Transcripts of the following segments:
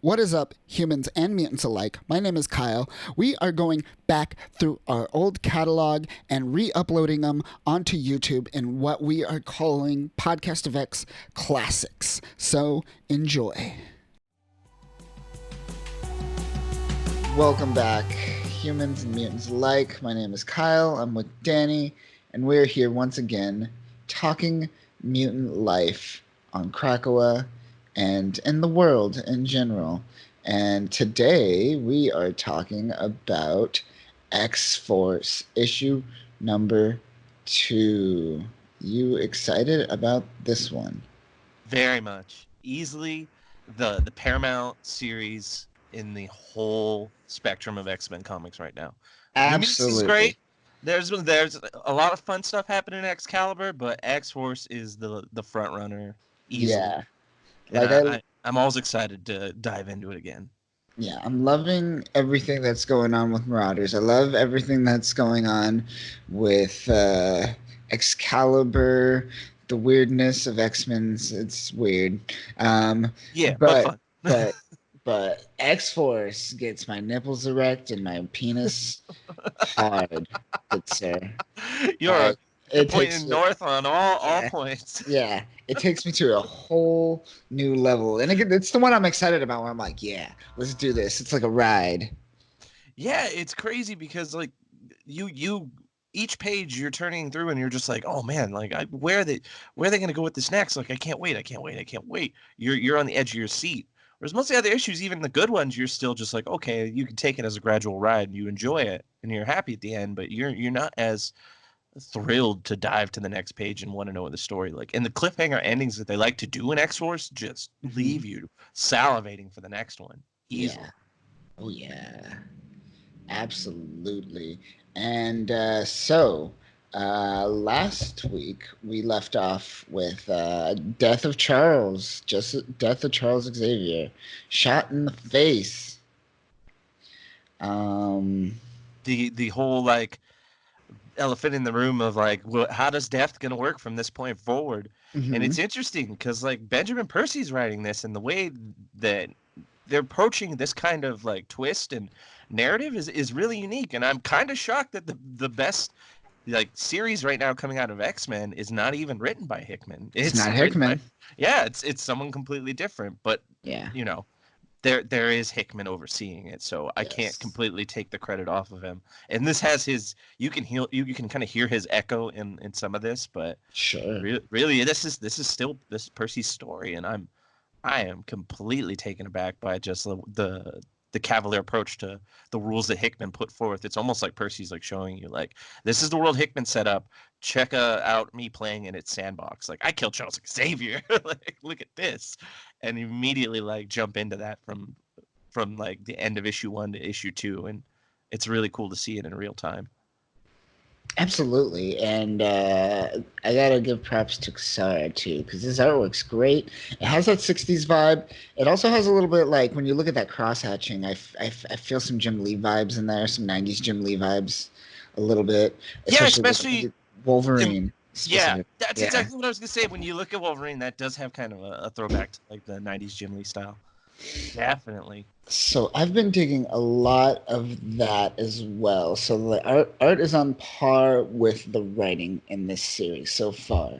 What is up, humans and mutants alike? My name is Kyle. We are going back through our old catalog and re uploading them onto YouTube in what we are calling Podcast of X Classics. So enjoy. Welcome back, humans and mutants alike. My name is Kyle. I'm with Danny, and we're here once again talking mutant life on Krakoa and in the world in general. And today we are talking about X-Force issue number 2. You excited about this one? Very much. Easily the Paramount series in the whole spectrum of X-Men comics right now. New Mutants is great. There's a lot of fun stuff happening in Excalibur, but X-Force is the front runner easily. Yeah. And I'm always excited to dive into it again. Yeah, I'm loving everything that's going on with Marauders. I love everything that's going on with Excalibur, the weirdness of X-Men's. It's weird. Yeah, but fun. but X-Force gets my nipples erect and my penis hard, good sir. You're pointing north on all points. Yeah, it takes me to a whole new level. And again, it's the one I'm excited about where I'm like, yeah, let's do this. It's like a ride. Yeah, it's crazy because like you each page you're turning through and you're just like, oh man, like where are they going to go with this next? Like I can't wait. You're on the edge of your seat. Whereas most of the other issues, even the good ones, you're still just like, okay, you can take it as a gradual ride and you enjoy it and you're happy at the end, but you're not as thrilled to dive to the next page and want to know what the story like. And the cliffhanger endings that they like to do in X-Force just leave you salivating for the next one. Easily. Yeah. Oh yeah. Absolutely. And last week we left off with death of Charles Xavier, shot in the face. The whole like elephant in the room of like, well, how does death gonna work from this point forward? And it's interesting because like Benjamin Percy's writing this, and the way that they're approaching this kind of like twist and narrative is really unique. And I'm kind of shocked that the best like series right now coming out of X-Men is not even written by Hickman. It's not Hickman. It's someone completely different. But yeah, you know, there is Hickman overseeing it, so I can't completely take the credit off of him. And this has his you can kind of hear his echo in some of this, but sure, really this is still this Percy's story, and I am completely taken aback by just the cavalier approach to the rules that Hickman put forth. It's almost like Percy's like showing you like, this is the world Hickman set up. Check out me playing in its sandbox. Like I killed Charles Xavier. Like look at this, and immediately like jump into that from like the end of issue 1 to issue 2, and it's really cool to see it in real time. Absolutely, and I gotta give props to Xara too, because his artwork's great. It has that '60s vibe. It also has a little bit like when you look at that cross hatching, I feel some Jim Lee vibes in there, some '90s Jim Lee vibes, a little bit. Especially Wolverine. That's exactly what I was gonna say. When you look at Wolverine, that does have kind of a throwback to like the '90s Jim Lee style. Definitely. So I've been digging a lot of that as well. So the art is on par with the writing in this series so far.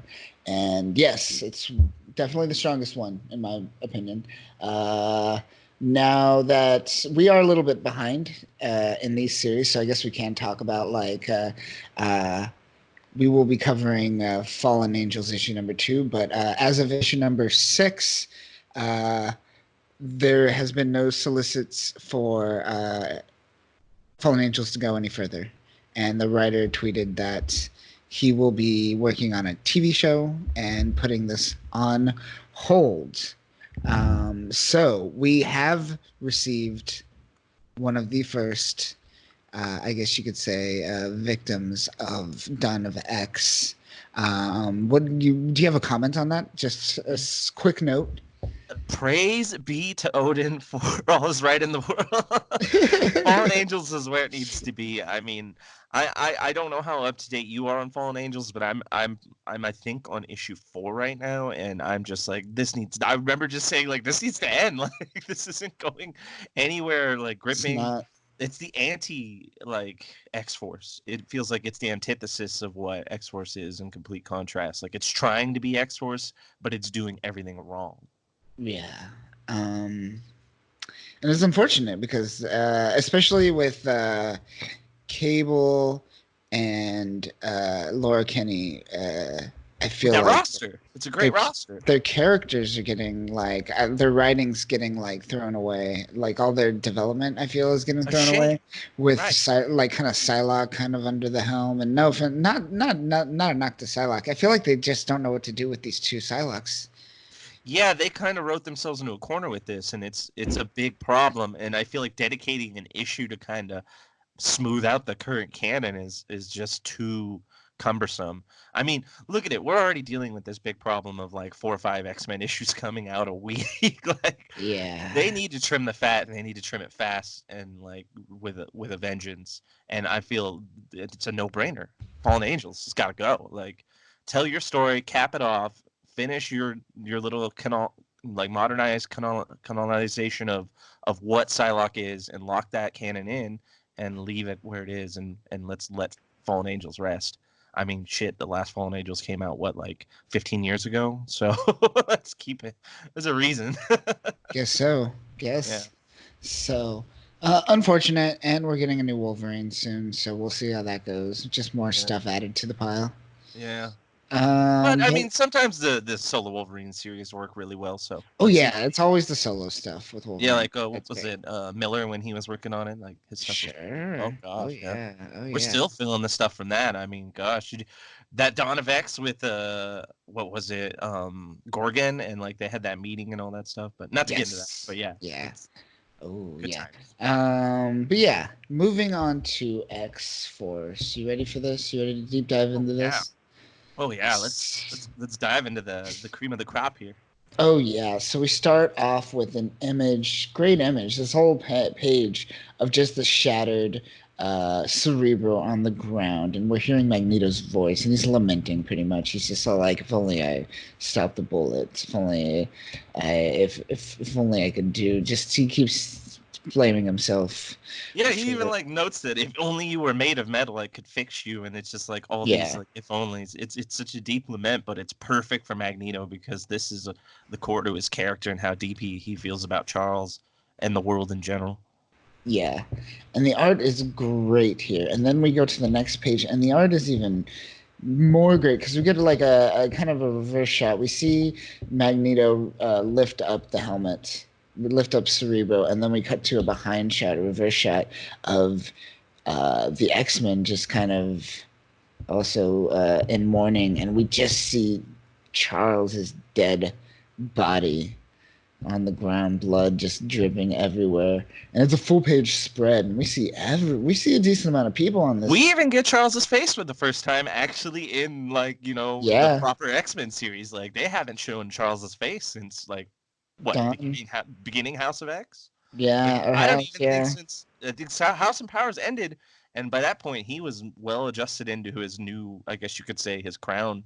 And yes, it's definitely the strongest one in my opinion. Now that we are a little bit behind in these series, so I guess we can talk about like we will be covering Fallen Angels issue number 2, but as of issue number 6, there has been no solicits for Fallen Angels to go any further. And the writer tweeted that he will be working on a TV show and putting this on hold. So we have received one of the first, I guess you could say, victims of Dawn of X. Do you have a comment on that? Just a quick note. Praise be to Odin for all is right in the world. Fallen Angels is where it needs to be. I mean, I don't know how up to date you are on Fallen Angels, but I'm I think on issue 4 right now, and I'm just like this needs. I remember just saying like this needs to end. Like this isn't going anywhere. Like It's gripping. not. It's the anti like X Force. It feels like it's the antithesis of what X Force is in complete contrast. Like it's trying to be X Force, but it's doing everything wrong. Yeah. And it's unfortunate because, especially with Cable and Laura Kinney, I With feel that like roster, it's a their great roster. their characters are getting like their writing's getting like thrown away. Like all their development, I feel, is getting A thrown shame, away with right? Like kind of Psylocke kind of under the helm. And no, not a knock to Psylocke. I feel like they just don't know what to do with these two Psylocks. Yeah, they kind of wrote themselves into a corner with this, and it's a big problem. And I feel like dedicating an issue to kind of smooth out the current canon is just too cumbersome. I mean, look at it. We're already dealing with this big problem of like 4 or 5 X-Men issues coming out a week. Like they Yeah. need to trim the fat and they need to trim it fast and like with a vengeance. And I feel it's a no-brainer. Fallen Angels has got to go. Like tell your story, cap it off, finish your little like modernized canonization of what Psylocke is and lock that canon in and leave it where it is and let's let Fallen Angels rest. I mean, shit, the last Fallen Angels came out what like 15 years ago, so let's keep it. There's a reason. Guess so. Yeah, Guess so. Unfortunate, and we're getting a new Wolverine soon, so we'll see how that goes. Just more yeah, stuff added to the pile. yeah. But I But mean, sometimes the solo Wolverine series work really well. So oh let's see. yeah, it's always the solo stuff with Yeah, Wolverine. like what That's was great. it? Miller when he was working on it, like his stuff was. Oh Sure. Oh gosh, yeah. yeah. Oh We're yeah. still feeling the stuff from that. I mean, gosh, that Dawn of X with what was it, Gorgon, and like they had that meeting and all that stuff. But not to get into that. But Yes. yeah, Yeah. it's Oh good yeah. times. But yeah, moving on to X Force. You ready for this? You ready to deep dive Oh into yeah, this? oh yeah. Let's dive into the cream of the crop here. Oh yeah, so we start off with an image, great image. This whole page of just the shattered Cerebro on the ground, and we're hearing Magneto's voice, and he's lamenting pretty much. He's just all like, "If only I stopped the bullets. If only if only I could do." Just he keeps blaming himself Yeah, he even for like notes that if only you were made of metal, I could fix you, and it's just like all these yeah, like if onlys. It's such a deep lament, but it's perfect for Magneto because this is the core to his character and how deep he feels about Charles and the world in general. yeah, and the art is great here. And then we go to the next page, and the art is even more great because we get like a kind of a reverse shot. We see Magneto lift up the helmet, lift up Cerebro, and then we cut to a behind shot, a reverse shot of the X-Men just kind of also in mourning, and we just see Charles's dead body on the ground, blood just dripping everywhere, and it's a full page spread, and we see a decent amount of people on We this. even get Charles's face for the first time actually in like the Yeah, proper X-Men series. Like they haven't shown Charles's face since like what Dawn. beginning House of X. And Yeah, or I don't House. even think Yeah, since I think House and Powers ended, and by that point he was well adjusted into his new, I guess you could say, his crown.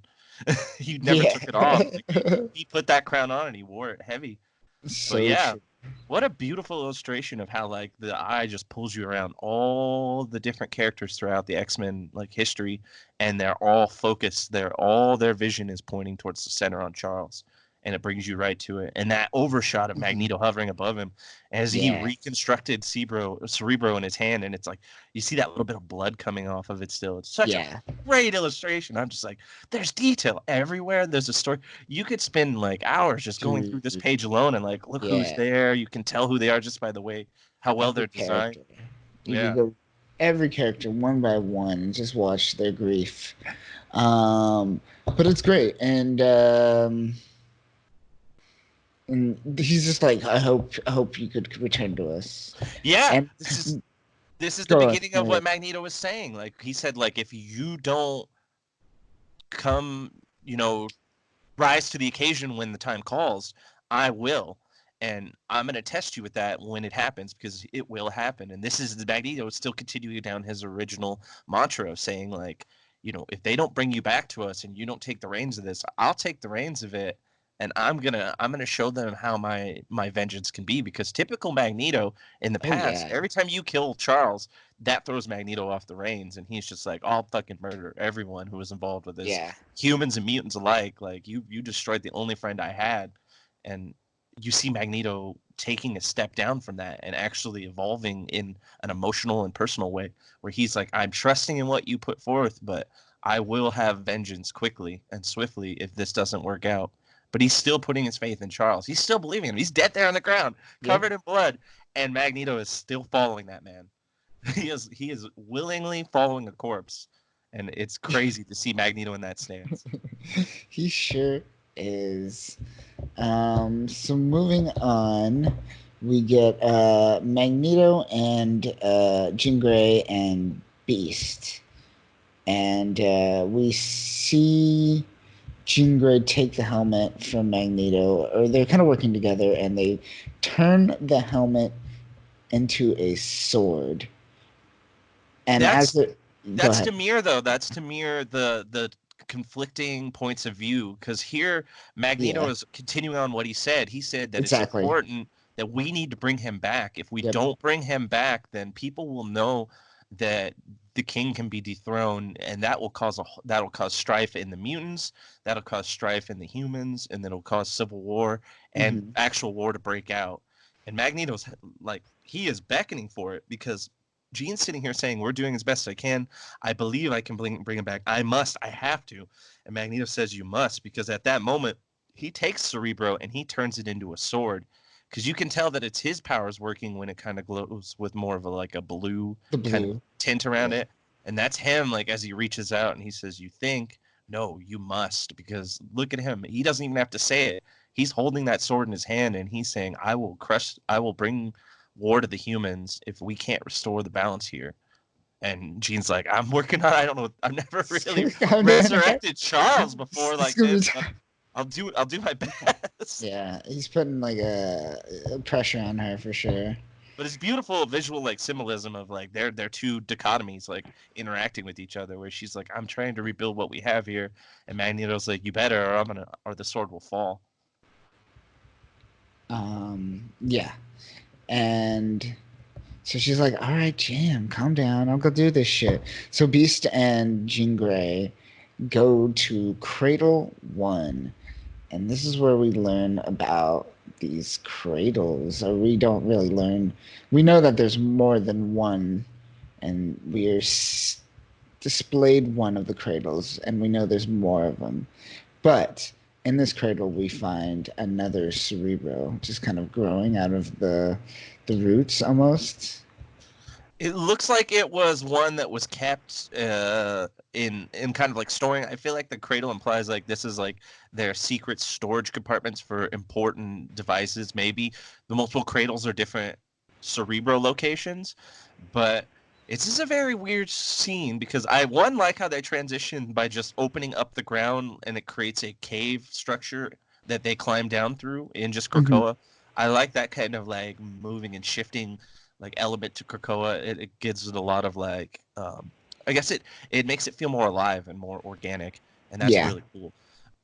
He never yeah. took it off. Like he put that crown on and he wore it heavy. But So yeah, true. what a beautiful illustration of how like the eye just pulls you around all the different characters throughout the X-Men like history, and they're all focused. All their vision is pointing towards the center on Charles, and it brings you right to it. And that overshot of Mhm. Magneto hovering above him as he Yeah, reconstructed Cerebro in his hand, and it's like you see that little bit of blood coming off of it still. It's such a yeah. great illustration. I'm just like, there's detail everywhere. There's a story. You could spend like hours just going through this Dude, page alone and like, look who's yeah. there. You can tell who they are just by the way how well Every they're designed. character. You could Yeah. go every character one by one and just watch their grief. But it's great, and he's just like, I hope you could return to us. Yeah. And This is the go on. beginning of what Magneto was saying. Like he said, like if you don't come, you know, rise to the occasion when the time calls, I will. And I'm going to test you with that when it happens because it will happen. And this is the Magneto still continuing down his original mantra of saying, like, if they don't bring you back to us and you don't take the reins of this, I'll take the reins of it. And I'm gonna show them how my vengeance can be, because typical Magneto in the Oh past, yeah. every time you kill Charles, that throws Magneto off the reins, and he's just like, I'll fucking murder everyone who was involved with this, Yeah. humans and mutants alike. Like, you destroyed the only friend I had. And you see Magneto taking a step down from that and actually evolving in an emotional and personal way, where he's like, I'm trusting in what you put forth, but I will have vengeance quickly and swiftly if this doesn't work out. But he's still putting his faith in Charles. He's still believing him. He's dead there on the ground, Yep. covered in blood, and Magneto is still following that man. He is willingly following a corpse, and it's crazy to see Magneto in that stance. He sure is. So moving on, we get Magneto and Jean Grey and Beast, and we see Jean Grey take the helmet from Magneto, or they're kind of working together, and they turn the helmet into a sword. And as That's it, go that's ahead. to mirror though. That's to mirror the conflicting points of view, because here Magneto Yeah, is continuing on what he said. He said that it's exactly. important that we need to bring him back. If we Yep. don't bring him back, then people will know that the king can be dethroned, and that'll cause strife in the mutants, that'll cause strife in the humans, and then it'll cause civil war and Hmm. actual war to break out. And Magneto's like, he is beckoning for it, because Gene's sitting here saying, we're doing as best as I can. I believe I can bring him back. I have to. And Magneto says, you must, because at that moment, he takes Cerebro and he turns it into a sword. Because you can tell that it's his powers working when it kind of glows with more of a blue The kind of blue. tint around Yeah. it. And that's him, like, as he reaches out and he says, you think? No, you must. Because look at him. He doesn't even have to say it. He's holding that sword in his hand and he's saying, I will bring war to the humans if we can't restore the balance here. And Gene's like, I'm working on. I don't know. I've never really resurrected Charles before It's like gonna be this, but I'll do my best. yeah, he's putting like a pressure on her for sure. But it's beautiful visual like symbolism of like their two dichotomies like interacting with each other, where she's like, I'm trying to rebuild what we have here, and Magneto's like, you better, or the sword will fall. Yeah, and so she's like, "All right, Jam, calm down. I'll go do this shit." So Beast and Jean Grey go to Cradle One, and this is where we learn about these cradles. Or we don't really learn. We know that there's more than one, and we are displayed one of the cradles, and we know there's more of them. But in this cradle, we find another Cerebro, just kind of growing out of the roots almost. It looks like it was one that was kept in kind of like storing. I feel like the cradle implies like this is like their secret storage compartments for important devices. Maybe the multiple cradles are different Cerebro locations, but it's just a very weird scene, because I one like how they transition by just opening up the ground and it creates a cave structure that they climb down through in just Hmm. Krakoa. I like that kind of like moving and shifting like element to Krakoa. It gives it a lot of like I guess it makes it feel more alive and more organic, and that's Yeah, really cool.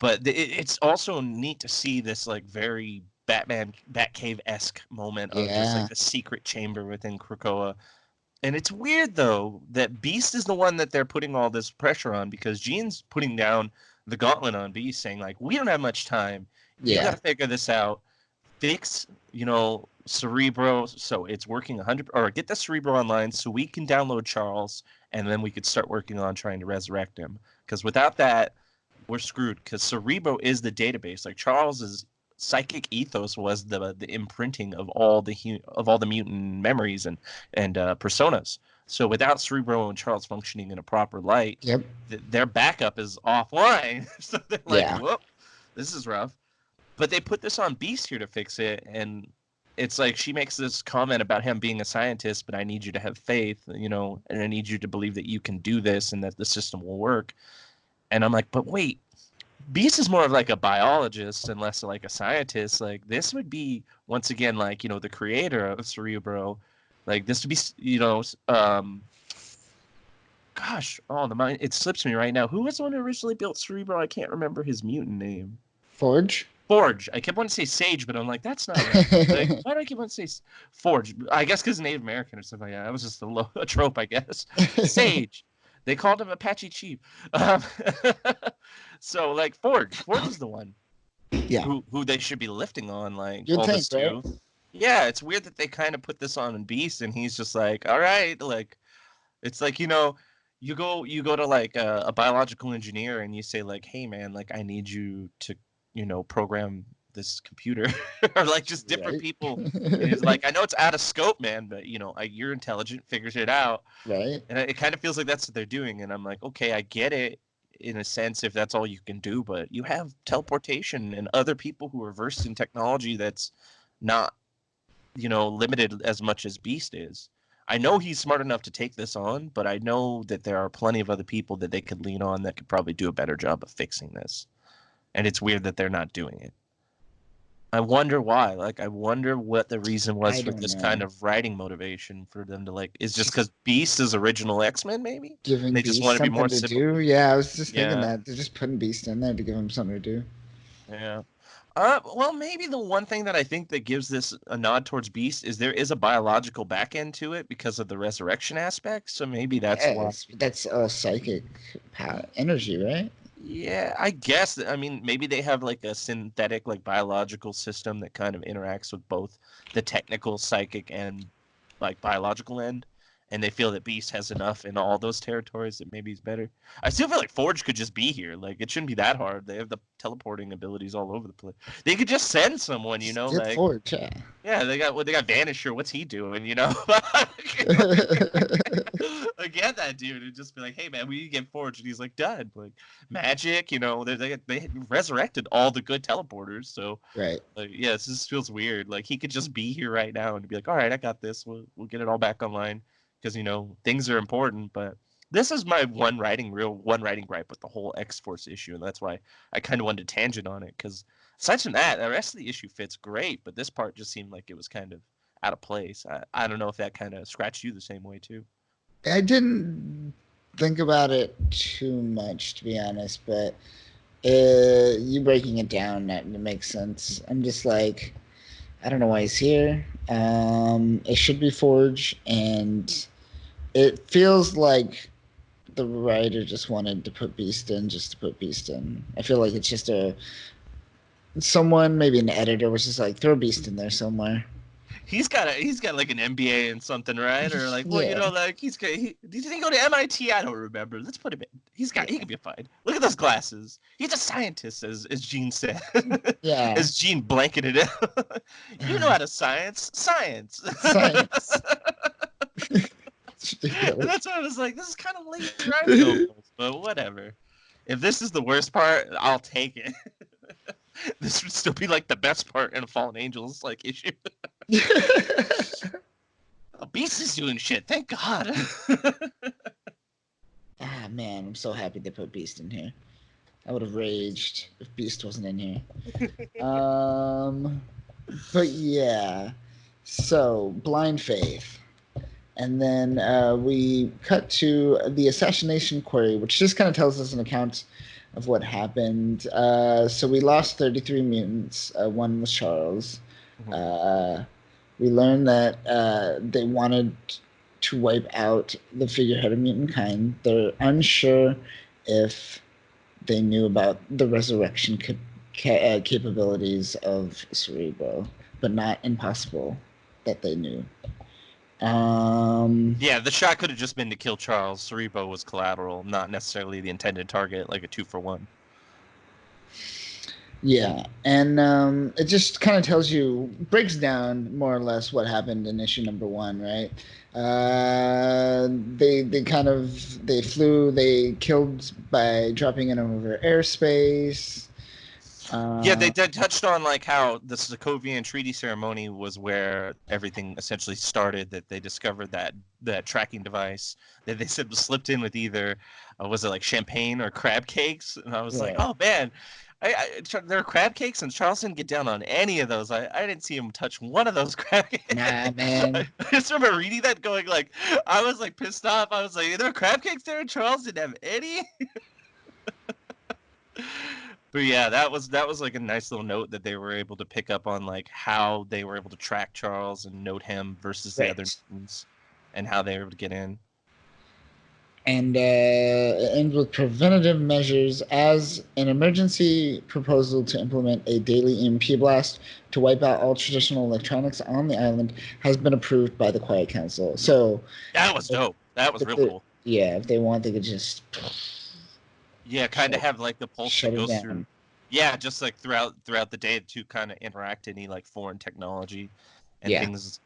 But it's also neat to see this like very Batcave esque moment of just like yeah, the secret chamber within Krakoa. And it's weird though that Beast is the one that they're putting all this pressure on, because Jean's putting down the gauntlet on Beast, saying like, we don't have much time. You got yeah. to figure this out, fix, Cerebro, so it's working 100, or get the Cerebro online so we can download Charles, and then we could start working on trying to resurrect him. Because without that, we're screwed. Because Cerebro is the database. Like, Charles's psychic ethos was the imprinting of all the mutant memories and personas. So without Cerebro and Charles functioning in a proper light, Yep. their backup is offline. So they're like, Yeah. whoop, this is rough. But they put this on Beast here to fix it, and it's like she makes this comment about him being a scientist, but I need you to have faith, and I need you to believe that you can do this and that the system will work. And I'm like, but wait, Beast is more of like a biologist and less like a scientist. Like this would be once again like the creator of Cerebro. Like this would be gosh, oh the mind, it slips me right now. Who was the one who originally built Cerebro? I can't remember his mutant name. Forge. Forge. I kept wanting to say Sage, but I'm like, that's not right. Like, why do I keep wanting to say Forge? I guess because Native American or something like that. That was just a trope, I guess. Sage. They called him Apache Chief. Um, so like Forge. Forge is the one Yeah, who they should be lifting on like you'd all think, this right? too. Yeah, it's weird that they kind of put this on in Beast, and he's just like, all right, like it's like you go to like a biological engineer and you say like, hey man, like I need you to program this computer or like just different Right. people, and he's like, I know it's out of scope, man, but you're intelligent, figures it out, Right. and it kind of feels like that's what they're doing, and I'm like, okay, I get it in a sense if that's all you can do, but you have teleportation and other people who are versed in technology that's not limited as much as Beast is. I know he's smart enough to take this on, but I know that there are plenty of other people that they could lean on that could probably do a better job of fixing this. And it's weird that they're not doing it. I wonder why. Like, I wonder what the reason was I for don't this know. kind of writing motivation for them to like. Is just Just because Beast is original X-Men, maybe? And giving they just want Beast to be more something to simple. do. Yeah, I was just thinking Yeah, that they're just putting Beast in there to give him something to do. yeah. Well, maybe the one thing that I think that gives this a nod towards Beast is there is a biological back end to it because of the resurrection aspect. So maybe that's why. Yes, that's psychic power, energy, right? Yeah, I guess. I mean, maybe they have like a synthetic, like biological system that kind of interacts with both the technical, psychic, and like biological end. And they feel that Beast has enough in all those territories that maybe he's better. I still feel like Forge could just be here. Like it shouldn't be that hard. They have the teleporting abilities all over the place. They could just send someone, Just get like Forge, yeah. yeah, they got Vanisher. What's he doing? Like get that dude and just be like, hey man, we need to get Forge, and he's like, done. Like magic, they resurrected all the good teleporters. So Right. like, yeah, this just feels weird. Like he could just be here right now and be like, all right, I got this. We'll get it all back online because things are important. But this is my one writing gripe with the whole X Force issue, and that's why I kind of wanted to tangent on it because aside from that, the rest of the issue fits great, but this part just seemed like it was kind of out of place. I don't know if that kind of scratched you the same way too. I didn't think about it too much, to be honest, but you breaking it down, that makes sense. I'm just like, I don't know why he's here. It should be Forge, and it feels like the writer just wanted to put Beast in just to put Beast in. I feel like it's just a someone, maybe an editor, was just like throw Beast in there somewhere. He's got like an MBA and something, right? Or like, well, Yeah, like did he go to MIT? I don't remember. Let's put him in. He yeah, can be fine. Look at those glasses. He's a scientist, as Gene said, yeah. as Gene blanketed it. You know how to science. Science. It's And ridiculous. that's why I was like, this is kind of lazy writing almost, but whatever. If this is the worst part, I'll take it. This would still be like the best part in a Fallen Angels like issue. Oh, Beast is doing shit. Thank God. Ah man, I'm so happy they put Beast in here. I would have raged if Beast wasn't in here. Um, but yeah. So blind faith, and then we cut to the assassination query, which just kind of tells us an account of what happened. So we lost 33 mutants. One was Charles. Uh, we learned that they wanted to wipe out the figurehead of mutant kind. They're unsure if they knew about the resurrection capabilities of Cerebro, but not impossible that they knew. Um, Yeah, the shot could have just been to kill Charles. Cerebo was collateral, not necessarily the intended target, like a 2-for-1. yeah, and it just kind of tells you, breaks down more or less what happened in issue number one, right? They flew, they killed by dropping in over airspace. Yeah, they Uh, touched on like how the Sokovian Treaty ceremony was where everything essentially started. That they discovered that tracking device that they said was slipped in with either was it like champagne or crab cakes? And I was like, yeah. oh man, there are crab cakes, and Charles didn't get down on any of those. I didn't see him touch one of those crab cakes. Nah, I man. just remember reading that, going like, I was like pissed off. I was like, are there crab cakes there? And Charles didn't have any. But yeah, that was like a nice little note that they were able to pick up on, like how they were able to track Charles and note him versus the other Right. mutants, and how they were able to get in. And it ends with preventative measures as an emergency proposal to implement a daily EMP blast to wipe out all traditional electronics on the island has been approved by the Quiet Council. So, That was if, dope. That was if real they, cool. yeah, if they want, they could just Yeah, kind of shut, have like the pulse shut that it goes through. down. Yeah, just like throughout the day to kind of interact any like foreign technology and Yeah, things.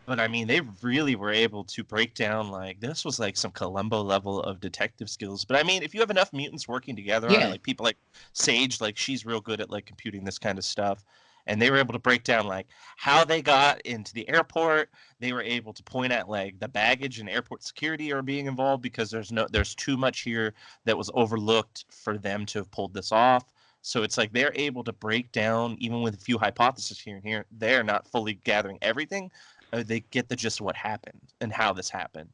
But I mean, they really were able to break down, like this was like some Columbo level of detective skills. But I mean, if you have enough mutants working together on it, yeah, like people like Sage, like she's real good at like computing this kind of stuff. And they were able to break down like how they got into the airport. They were able to point at like the baggage and airport security are being involved because there's too much here that was overlooked for them to have pulled this off. So it's like they're able to break down, even with a few hypotheses here and here, they're not fully gathering everything. They get the gist of what happened and how this happened.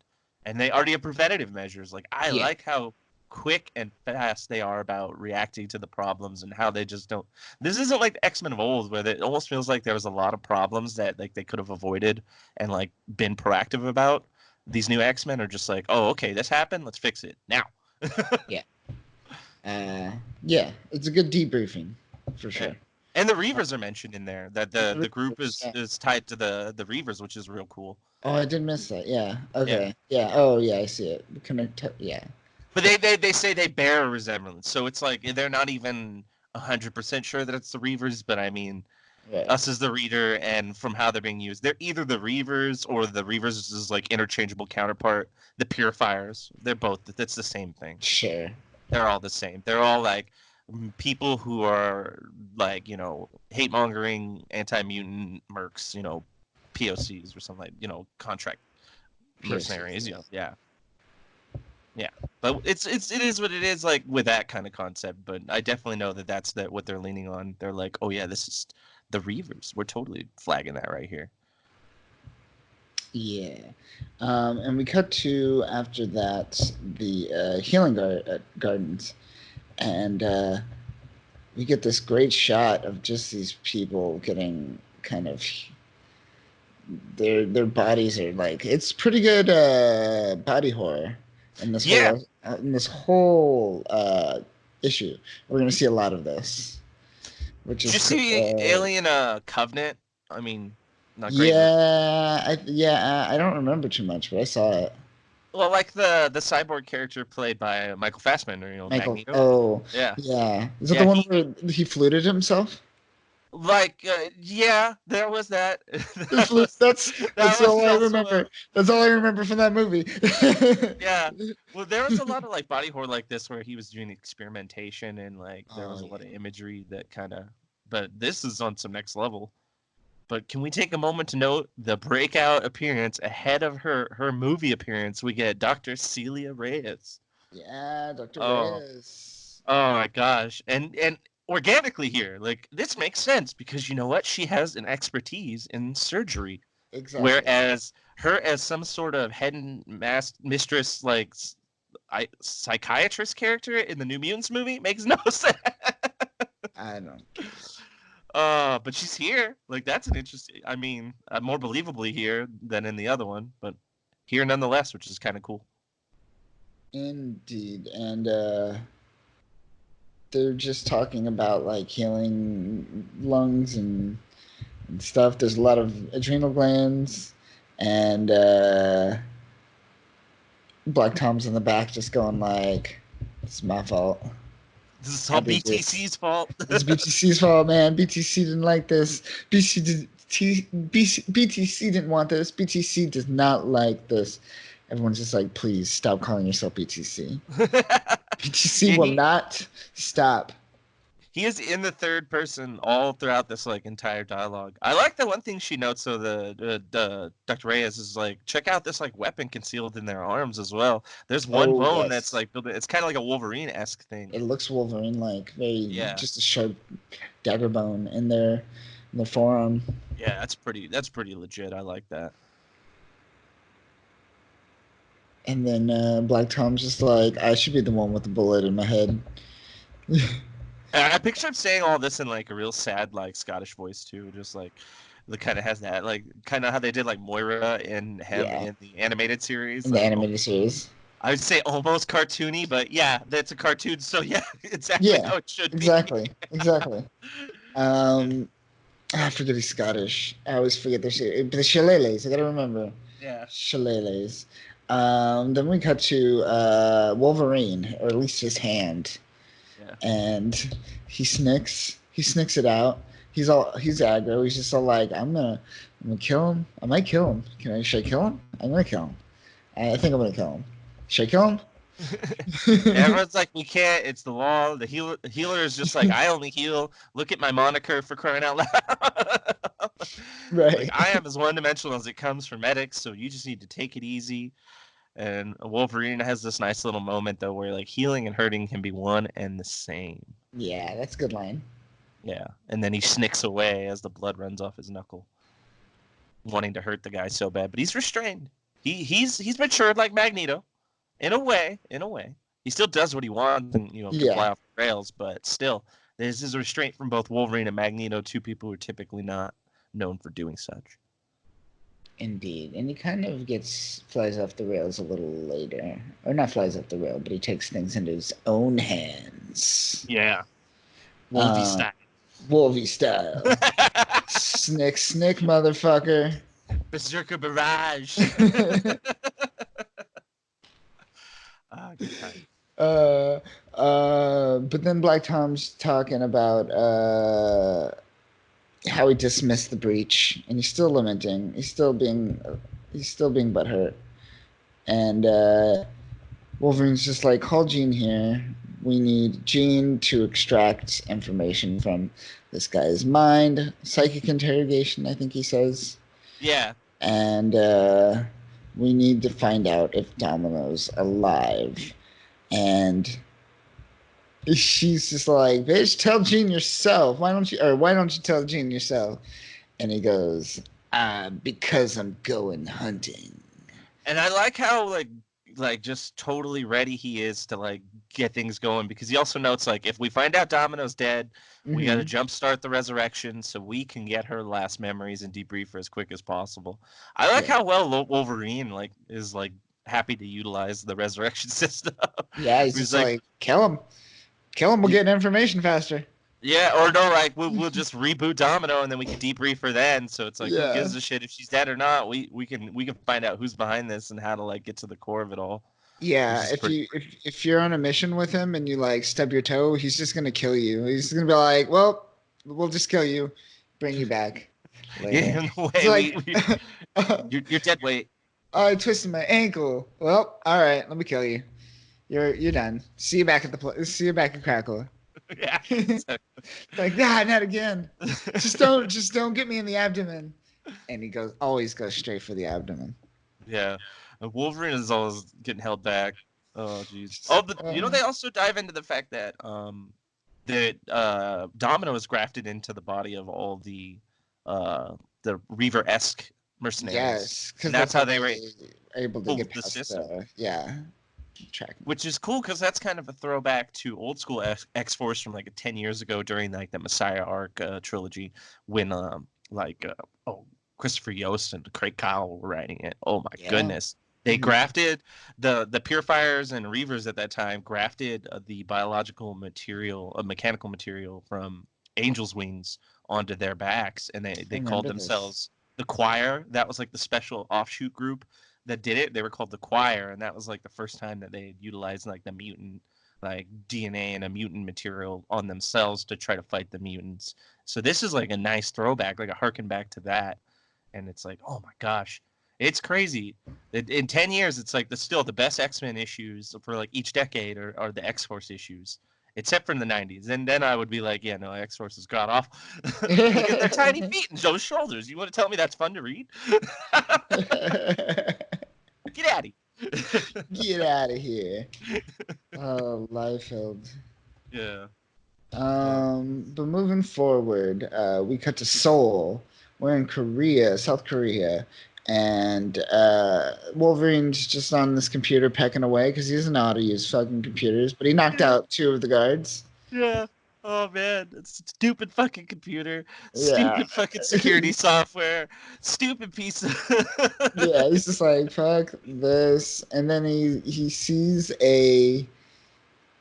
And they already have preventative measures. Like I yeah, like how quick and fast they are about reacting to the problems, and how they just don't. This isn't like the X-Men of old, where it almost feels like there was a lot of problems that like they could have avoided and like been proactive about. These new X-Men are just like, oh, okay, this happened, let's fix it now. yeah. Uh, yeah, it's a good debriefing for Yeah. sure. And the Reavers are mentioned in there. That the group is Yeah. is tied to the Reavers, which is real cool. Oh, I did miss that. Yeah. Yeah. Okay. Yeah. Oh, yeah. I see it. Yeah. But they say they bear a resemblance, so it's like they're not even 100% sure that it's the Reavers. But I mean, Right. us as the reader, and from how they're being used, they're either the Reavers or the Reavers is like interchangeable counterpart, the Purifiers. They're both. That's the same thing. Sure. They're all the same. They're all like people who are like hate mongering, anti mutant mercs, POCs or something, like contract POC. mercenaries. Yeah. Yeah, but it is what it is, like with that kind of concept. But I definitely know that that's what they're leaning on. They're like, oh yeah, this is the Reavers. We're totally flagging that right here. Yeah. And we cut to after that the healing gardens, and we get this great shot of just these people getting kind of their bodies are like it's pretty good body horror Yeah, in this whole issue. We're gonna see a lot of this, which did is you see Alien Covenant? I mean, not great movie. yeah, I don't remember too much, but I saw it. Well, like the cyborg character played by Michael Fassbender, Michael. Magneto. Oh, Yeah, yeah. Is that the yeah, one where he fluted himself? yeah, there was that. That's That was all I also remember. That's all I remember from that movie. yeah. Well, there was a lot of like body horror like this where he was doing experimentation, and like there Oh was a lot of yeah. imagery that kind of. But this is on some next level. But can we take a moment to note the breakout appearance ahead of her movie appearance? We get Dr. Celia Reyes. Yeah, Dr. Oh, Reyes. oh my gosh, and organically here, like this makes sense because you know what? She has an expertise in surgery. Exactly. Whereas her as some sort of head and mistress, like psychiatrist character in the New Mutants movie makes no sense. I don't get it. But she's here. Like that's an interesting. I mean, more believably here than in the other one, but here nonetheless, which is kind of cool. Indeed. And they're just talking about like healing lungs and stuff. There's a lot of adrenal glands and Black Tom's in the back just going like, it's my fault. This is I all did this. BTC's fault. It's BTC's fault, man. BTC didn't like this. BTC didn't want this. BTC does not like this. Everyone's just like, please stop calling yourself BTC. BTC Yeah, will not stop. He is in the third person all throughout this like entire dialogue. I like the one thing she notes. So the Dr. Reyes is like, check out this like weapon concealed in their arms as well. There's one Oh bone that's yes, like it's kind of like a Wolverine-esque thing. it looks Wolverine-like, very Yeah, just a sharp dagger bone in their forearm. yeah, that's pretty legit. I like that. And then Black Tom's just like, I should be the one with the bullet in my head. And I picture him saying all this in like a real sad like Scottish voice too, just like the kind of has that like kind of how they did like Moira and him Yeah, in the animated series. in the Like animated series. I would say almost cartoony, but yeah, that's a cartoon, so yeah, exactly Yeah, how it should be. exactly, exactly. Um, I forget he's Scottish. I always forget their shit. The shillelaghs. I gotta remember. Yeah. Shillelaghs. Then we cut to Wolverine, or at least his hand, Yeah. and he snicks. He snicks it out. He's aggro. He's just all like, I'm gonna kill him. I might kill him. Should I kill him? I'm gonna kill him. I think I'm gonna kill him. Should I kill him? Everyone's like, we can't. It's the law. The healer is just like, I only heal. Look at my moniker for crying out loud. Right. Like I am as one-dimensional as it comes for medics, so you just need to take it easy. And Wolverine has this nice little moment though, where like healing and hurting can be one and the same. Yeah, that's a good line. Yeah, and then he snicks away as the blood runs off his knuckle, wanting to hurt the guy so bad, but he's restrained. He's matured like Magneto. In a way, he still does what he wants and can Yeah, fly off the rails. But still, there's a restraint from both Wolverine and Magneto, two people who are typically not known for doing such. indeed. And he kind of flies off the rails a little later. Or not flies off the rail, but he takes things into his own hands. Yeah, Wolvie style. Wolvie style. Snick, snick, motherfucker. Berserker barrage. Good time. But then Black Tom's talking about how he dismissed the breach, and he's still lamenting. He's still being butthurt. And Wolverine's just like, call Jean here. We need Jean to extract information from this guy's mind. Psychic interrogation, I think he says. Yeah. And we need to find out if Domino's alive. And she's just like, bitch, tell Jean yourself. Why don't you tell Jean yourself? And he goes, because I'm going hunting. And I like how like just totally ready he is to like get things going, because he also notes like, if we find out Domino's dead, we got to jumpstart the resurrection so we can get her last memories and debrief her as quick as possible. I like how well Wolverine is happy to utilize the resurrection system. Yeah, he's just like, kill him. We'll get information faster. Yeah, or no, like we'll just reboot Domino and then we can debrief her then. So it's like, who gives a shit if she's dead or not? We can find out who's behind this and how to like get to the core of it all. Yeah, if you're on a mission with him and you like stub your toe, he's just gonna kill you. He's gonna be like, well, we'll just kill you, bring you back later. Yeah, in a way, you're dead weight. I twisted my ankle. Well, all right, let me kill you. You're done. See you back at Crackle. Yeah. Like, not again. Just don't get me in the abdomen. And he always goes straight for the abdomen. Yeah. Wolverine is always getting held back. Oh jeez. Oh, but they also dive into the fact that Domino is grafted into the body of all the Reaver-esque mercenaries. Yes, because that's how they were able to get past the system. Track. Which is cool because that's kind of a throwback to old school X-Force from like 10 years ago during like the Messiah arc trilogy when Christopher Yost and Craig Kyle were writing it. Oh my goodness. They grafted the Purifiers and Reavers at that time grafted the biological material, mechanical material from Angel's wings onto their backs, and they called themselves the Choir. That was like the special offshoot group that did it. They were called the Choir, and that was like the first time that they utilized like the mutant like DNA and a mutant material on themselves to try to fight the mutants. So this is like a nice throwback, like a harken back to that. And it's like, oh my gosh, it's crazy. In 10 years, it's like still the best X-Men issues for like each decade are the X-Force issues. except for in the 90s. And then I would be like, yeah, no, X-Force is god awful. Look at their tiny feet and those shoulders. You want to tell me that's fun to read? Get out of here. Get out of here. Oh, Liefeld. Yeah. But moving forward, we cut to Seoul. We're in Korea, South Korea, and Wolverine's just on this computer pecking away because he doesn't know how to use fucking computers. But he knocked out 2 of the guards. Yeah. Oh man, it's stupid fucking computer, Yeah. stupid fucking security software, stupid piece of. Yeah, he's just like fuck this, and then he sees a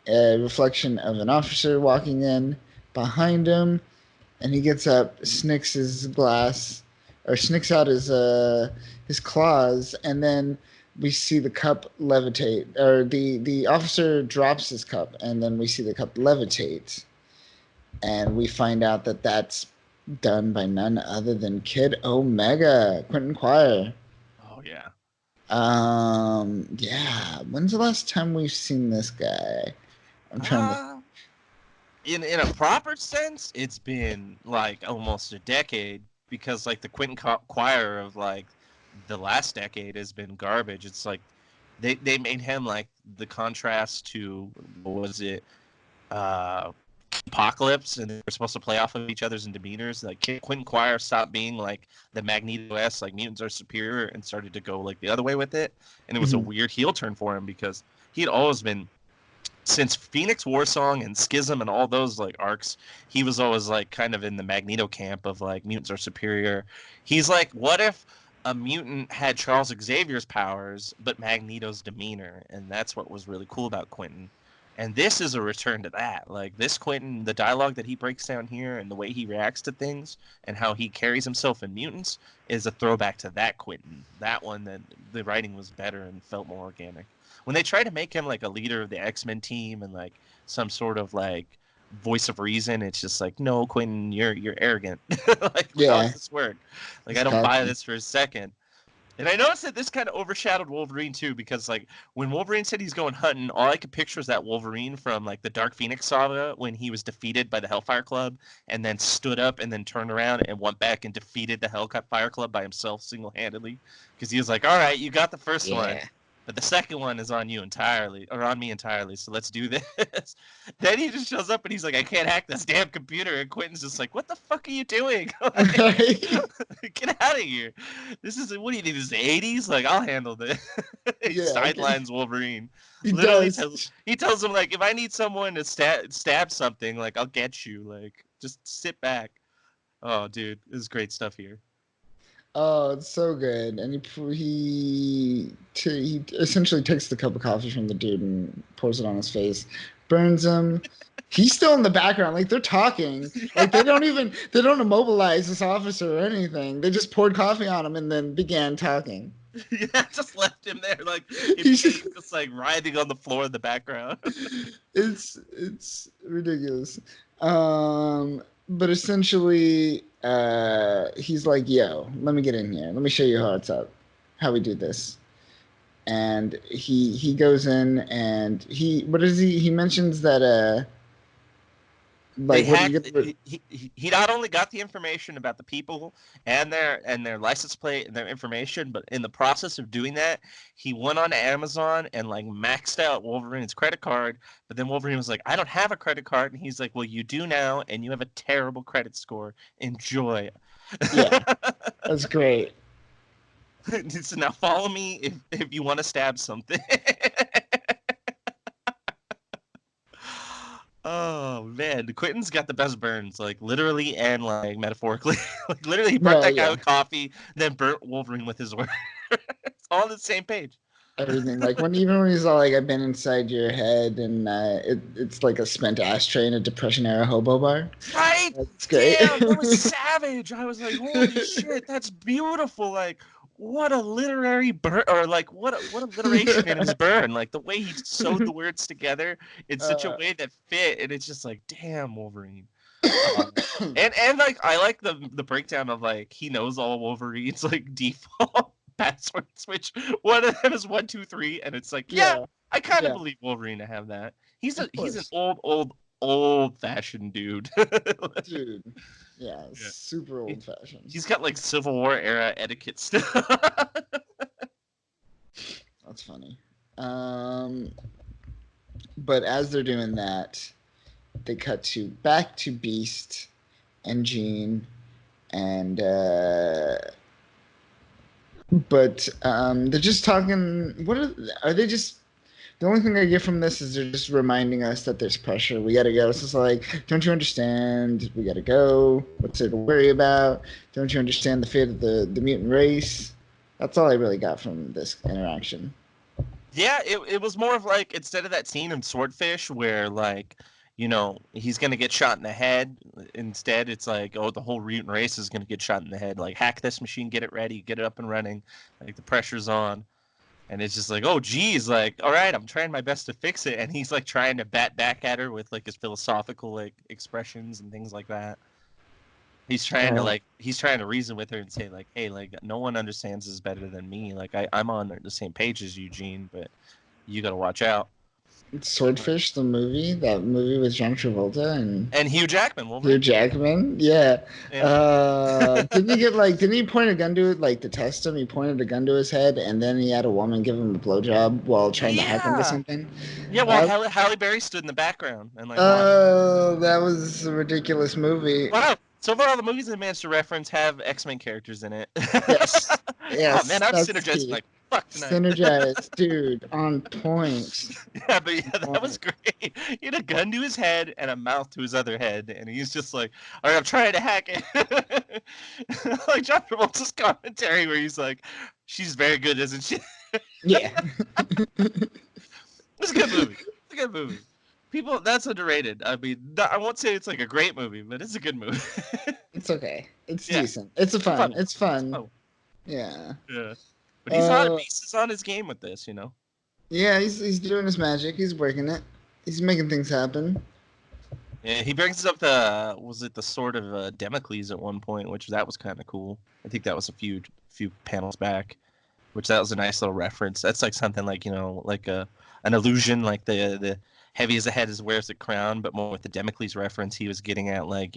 reflection of an officer walking in behind him, and he gets up, snicks his glass, or snicks out his claws, and then we see the cup levitate, or the officer drops his cup, and then we see the cup levitate, and we find out that that's done by none other than Kid Omega, Quentin Quire. Oh yeah. Yeah. When's the last time we've seen this guy? I'm trying to. In a proper sense, it's been like almost a decade because like the Quentin Quire of like the last decade has been garbage. It's like they made him like the contrast to what was it, Apocalypse, and they were supposed to play off of each other's demeanors. Like Quentin Quire stopped being like the Magneto-esque, like mutants are superior, and started to go like the other way with it. And it was a weird heel turn for him because he had always been, since Phoenix Warsong and Schism and all those like arcs, he was always like kind of in the Magneto camp of like mutants are superior. He's like, what if a mutant had Charles Xavier's powers but Magneto's demeanor? And that's what was really cool about Quentin. And this is a return to that. Like this Quentin, the dialogue that he breaks down here and the way he reacts to things and how he carries himself in mutants is a throwback to that Quentin. That one, that the writing was better and felt more organic. When they try to make him like a leader of the X-Men team and like some sort of like voice of reason, it's just like, no, Quentin, you're arrogant. Like, how does this work? Like, It's I don't buy cocky. this for a second. And I noticed that this kind of overshadowed Wolverine too, because like when Wolverine said he's going hunting, all I could picture is that Wolverine from like the Dark Phoenix saga when he was defeated by the Hellfire Club and then stood up and then turned around and went back and defeated the Hellfire Club by himself single-handedly, because he was like, all right, you got the first one, but the second one is on you entirely, or on me entirely, so let's do this. Then he just shows up and he's like, I can't hack this damn computer, and Quentin's just like, what the fuck are you doing? Like, get out of here. This is, what do you think, this is the 80s? Like, I'll handle this. He sidelines Wolverine. He Literally does. he tells him, like, if I need someone to stab something, like, I'll get you. Like, just sit back. Oh, dude, this is great stuff here. Oh, it's so good. And he essentially takes the cup of coffee from the dude and pours it on his face, burns him. He's still in the background, like they're talking. Like they don't immobilize this officer or anything. They just poured coffee on him and then began talking. Yeah, just left him there, like He's just like writhing on the floor in the background. It's ridiculous. But essentially, he's like, "Yo, let me get in here. Let me show you how it's up, how we do this." And he goes in and he mentions that like he not only got the information about the people and their license plate and their information, but in the process of doing that, he went on Amazon and like maxed out Wolverine's credit card. But then Wolverine was like, I don't have a credit card, and he's like, well, you do now, and you have a terrible credit score. Enjoy. Yeah, that's great. So now follow me if you want to stab something. Oh man, Quentin's got the best burns, like literally and like metaphorically. Like literally, he burnt that guy with coffee, then burnt Wolverine with his words. It's all on the same page. Everything, like when he's all like, "I've been inside your head," and it's like a spent ashtray in a Depression era hobo bar. Right? That's great. Damn, that was savage. I was like, holy shit, that's beautiful. Like, what a literary burn, or like what alliteration in his burn. Like the way he sewed the words together in such a way that fit, and it's just like, damn, Wolverine. And like I like the breakdown of like he knows all Wolverine's like default passwords, which one of them is 123, and it's like, yeah, I kind of believe Wolverine to have that. He's an old old-fashioned dude. Dude. Yeah, Yeah. super old fashioned. He's got like Civil War era etiquette stuff. That's funny. But as they're doing that, they cut to back to Beast and Jean, and they're just talking. Are they just? The only thing I get from this is they're just reminding us that there's pressure. We gotta go. It's just like, don't you understand? We gotta go. What's there to worry about? Don't you understand the fate of the mutant race? That's all I really got from this interaction. Yeah, it was more of like, instead of that scene in Swordfish where like, he's gonna get shot in the head. Instead, it's like, oh, the whole mutant race is gonna get shot in the head. Like, hack this machine, get it ready, get it up and running. Like the pressure's on, and it's just like, oh, geez, like, all right, I'm trying my best to fix it, and he's like trying to bat back at her with like his philosophical like expressions and things like that. He's trying to reason with her and say like, hey, like no one understands this better than me. Like I'm on the same page as Eugene, but you got to watch out. Swordfish, the movie, that movie with John Travolta and And Hugh Jackman, Hugh Wolverine. Jackman. Yeah. Yeah. Didn't he point a gun to it, like to test him? He pointed a gun to his head, and then he had a woman give him a blowjob while trying to hack into Yeah. something. Yeah. Well, That, Halle Berry stood in the background and like watched. oh, that was a ridiculous movie. Wow. So far, all the movies that managed to reference have X-Men characters in it. Yes. Oh man, Yes, I'm that's synergizing key. like fuck tonight. Synergized, dude, on point. Yeah, but yeah, that was great. He had a gun to his head and a mouth to his other head, and he's just like, "All right, I'm trying to hack it." Like John Travolta's commentary, where he's like, "She's very good, isn't she?" Yeah. It's a good movie. It's a good movie. People, that's underrated. I mean, I won't say it's like a great movie, but it's a good movie. It's okay. It's Yeah, decent. It's a it's a fun. fun. It's It's fun. fun. Yeah. Yeah, but Uh, Beast is on his game with this, yeah, he's doing his magic. He's working it. He's making things happen. Yeah, he brings up the sword of Damocles at one point, which that was kind of cool. I think that was a few panels back, which that was a nice little reference. That's like something like like an illusion, like the heavy as the head is wears the crown, but more with the Damocles reference, he was getting at like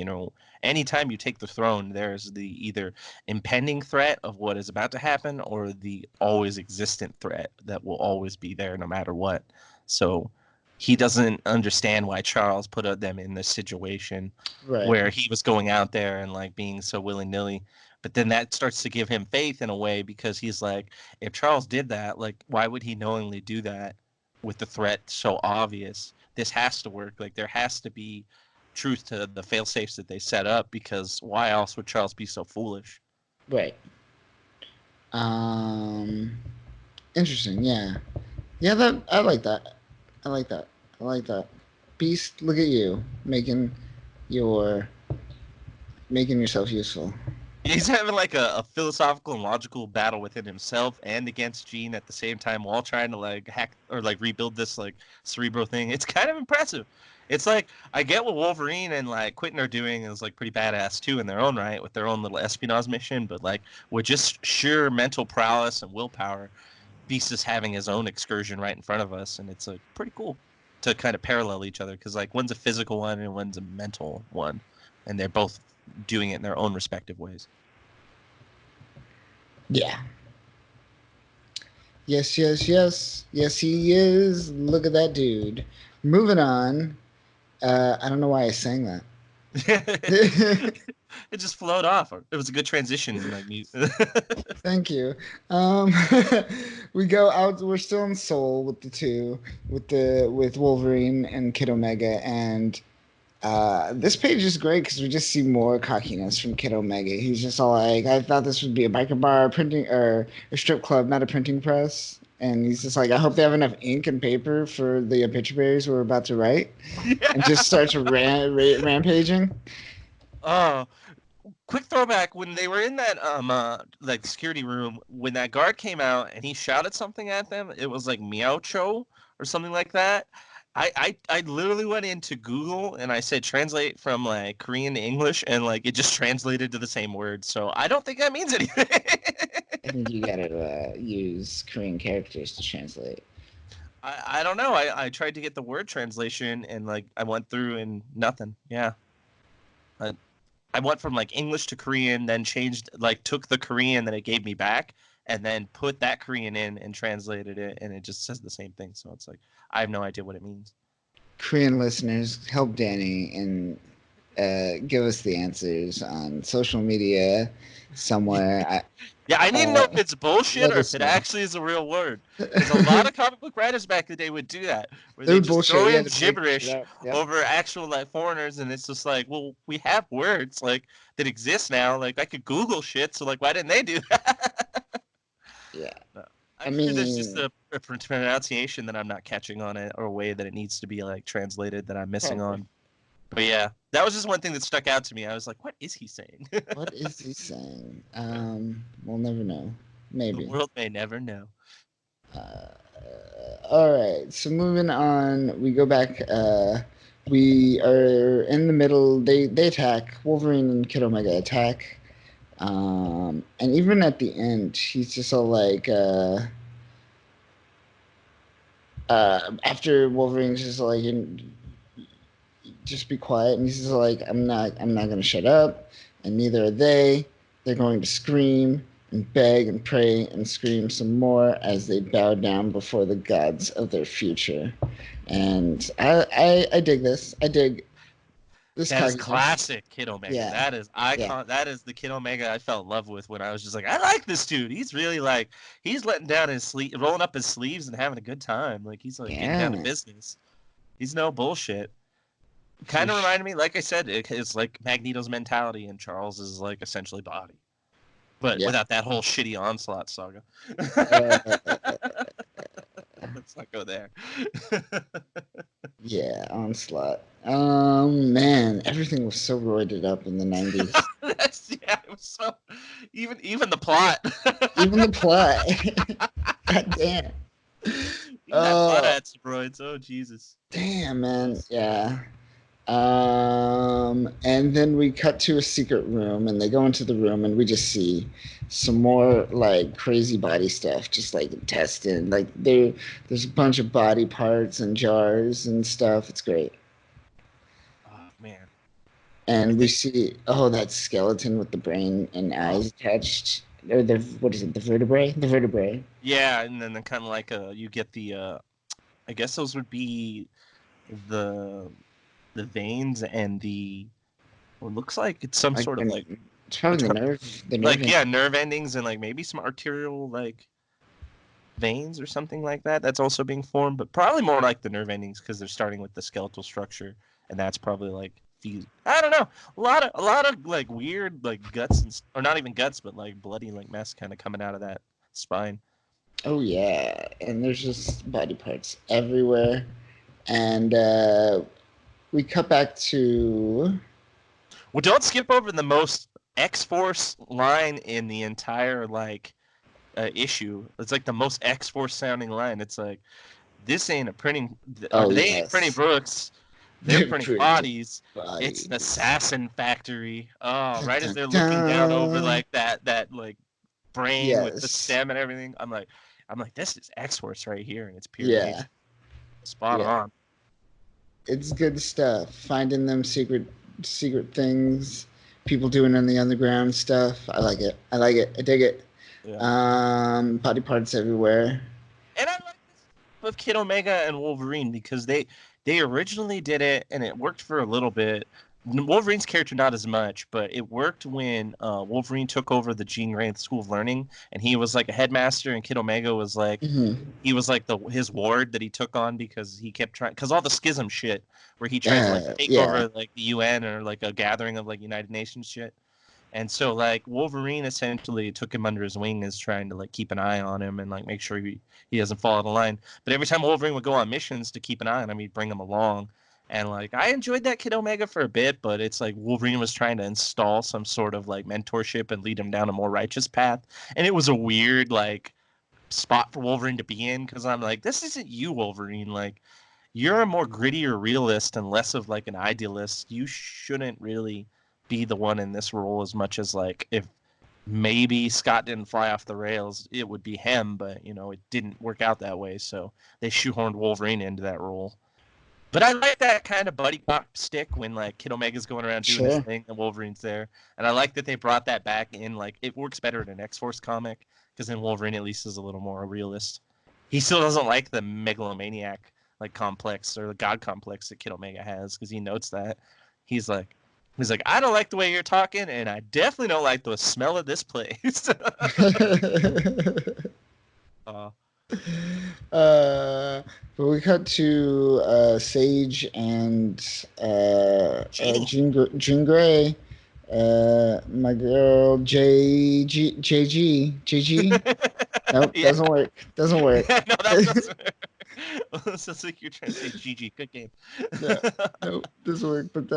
anytime you take the throne, there's the either impending threat of what is about to happen or the always existent threat that will always be there no matter what. So he doesn't understand why Charles put them in this situation Right. where he was going out there and like being so willy-nilly. But then that starts to give him faith in a way because he's like, if Charles did that, like, why would he knowingly do that with the threat so obvious? This has to work. Like, there has to be truth to the fail safes that they set up because why else would Charles be so foolish? Right. Um. Interesting. Yeah. Yeah. That I like that. I like that. I like that. Beast, look at you your making yourself useful. He's having like a philosophical and logical battle within himself and against Jean at the same time while trying to like hack or like rebuild this like Cerebro thing. It's kind of impressive. It's like I get what Wolverine and like Quentin are doing is like pretty badass too in their own right with their own little espionage mission, but like with just sheer mental prowess and willpower, Beast is having his own excursion right in front of us, and it's like pretty cool to kind of parallel each other because like one's a physical one and one's a mental one, and they're both doing it in their own respective ways. Yeah. Yes, yes, yes. Yes, he is. Look at that dude. Moving on. I don't know why I sang that. It just flowed off. It was a good transition, like music. Thank you. Um, we go out. We're still in Seoul with the two, with Wolverine and Kid Omega, and this page is great because we just see more cockiness from Kid Omega. He's just all like, "I thought this would be a biker bar, printing or a strip club, not a printing press." And he's just like, "I hope they have enough ink and paper for the obituaries we're about to write," and just starts rampaging. Oh, quick throwback when they were in that like security room when that guard came out and he shouted something at them. It was like meow cho or something like that. I literally went into Google and I said translate from like Korean to English and like it just translated to the same word. So I don't think that means anything. I think you gotta use Korean characters to translate. I don't know. I tried to get the word translation and like I went through and nothing. Yeah. I, I went from like English to Korean, then changed like took the Korean that it gave me back and then put that Korean in and translated it and it just says the same thing. So it's like I have no idea what it means. Korean listeners, help Danny and give us the answers on social media somewhere. Yeah, I need to know if it's bullshit Let or if us it know. actually is a real word. Because a lot of comic book writers back in the day would do that, where They they would just bullshit. throw Yeah, in to make shit gibberish up. Yep. over actual like foreigners, and it's just like, well, we have words like that exist now. Like I could Google shit, so like, why didn't they do that? Yeah. No. I I'm sure there's just mean, a pronunciation that I'm not catching on it, or a way that it needs to be like translated that I'm missing probably. on. But yeah, that was just one thing that stuck out to me. I was like, what is he saying? What is he saying? We'll never know. The Maybe. world may never know. Uh, all right. So moving on, we go back. We are in the middle. They attack. Wolverine and Kid Omega attack. And even at the end, he's just all like, after Wolverine's just like, just be quiet, and he's just like, I'm not gonna shut up, and neither are they. They're going to scream and beg and pray and scream some more as they bow down before the gods of their future. And I dig this. I dig this That is cockiness. classic Kid Omega. Yeah, That is yeah, icon. That is the Kid Omega I fell in love with when I was just like, I like this dude. He's really like, he's letting down his sleeve, rolling up his sleeves and having a good time. Like he's like getting down to yeah, business. He's no bullshit. for Kind of sure. reminded me, like I said, it's like Magneto's mentality and Charles is like essentially body, but Yeah. without that whole shitty onslaught saga. Uh, Let's not go there. yeah, Onslaught. Man, everything was so roided up in the 90s. Yeah, it was so even the plot. Even the plot. God damn. Even that plot Oh, had steroids. Oh Jesus. damn, man. Yeah. And then we cut to a secret room, and they go into the room, and we just see some more like crazy body stuff, just like intestine. There's a bunch of body parts and jars and stuff. It's great. Oh man. And And we then see, oh, that skeleton with the brain and oh eyes attached. Or the what is it? The vertebrae? The vertebrae. yeah, and then kind of like you get the I guess those would be the the veins and the what looks like it's some Like sort of like it's probably the nerve like end. yeah nerve endings and like maybe some arterial like veins or something like that that's also being formed, but probably more like the nerve endings because they're starting with the skeletal structure, and that's probably like I don't know, a lot of like weird like guts or not even guts, but like bloody like mess kind of coming out of that spine. Oh yeah, and there's just body parts everywhere. And we cut back to Well, don't skip over the most X Force line in the entire like issue. It's like the most X Force sounding line. It's like this ain't a printing, or oh they ain't printing yes, books. They're they're printing pretty bodies. It's an bodies. assassin factory. Oh, Dun, right as dun, they're looking down over dun. like that like brain with the Yes, stem and everything. I'm like, this is X Force right here in its pure yeah, nature. Spot yeah. on. It's good stuff. Finding them secret things, people doing on the underground stuff. I like it. I like it. I dig it. Yeah. Body parts everywhere. And I like this with Kid Omega and Wolverine because they originally did it and it worked for a little bit. Wolverine's character not as much, but it worked when Wolverine took over the Jean Grey School of Learning and he was like a headmaster, and Kid Omega was like Hmm. he was like the his ward that he took on because he kept trying because all the schism shit where he tried to like take Yeah, over like the UN or like a gathering of like United Nations shit. And so like Wolverine essentially took him under his wing as trying to like keep an eye on him and like make sure he doesn't fall out of line. But every time Wolverine would go on missions to keep an eye on him, he'd bring him along. And like I enjoyed that Kid Omega for a bit, but it's like Wolverine was trying to install some sort of like mentorship and lead him down a more righteous path. And it was a weird like spot for Wolverine to be in because I'm like, this isn't you, Wolverine. Like you're a more grittier realist and less of like an idealist. You shouldn't really be the one in this role as much as like if maybe Scott didn't fly off the rails, it would be him, but you know, it didn't work out that way, so they shoehorned Wolverine into that role. But I like that kind of buddy cop stick when like Kid Omega's going around doing his Sure. thing and Wolverine's there. And I like that they brought that back in. Like it works better in an X-Force comic because then Wolverine at least is a little more realist. He still doesn't like the megalomaniac like complex or the god complex that Kid Omega has because he notes that. He's like I don't like the way you're talking and I definitely don't like the smell of this place. uh, But we cut to Sage and Jeannie. Jean Grey, my girl JG. Nope, Yeah. doesn't work. Doesn't work. No, that doesn't. It sounds like you're trying to say GG. Good game. Yeah, nope, doesn't work. But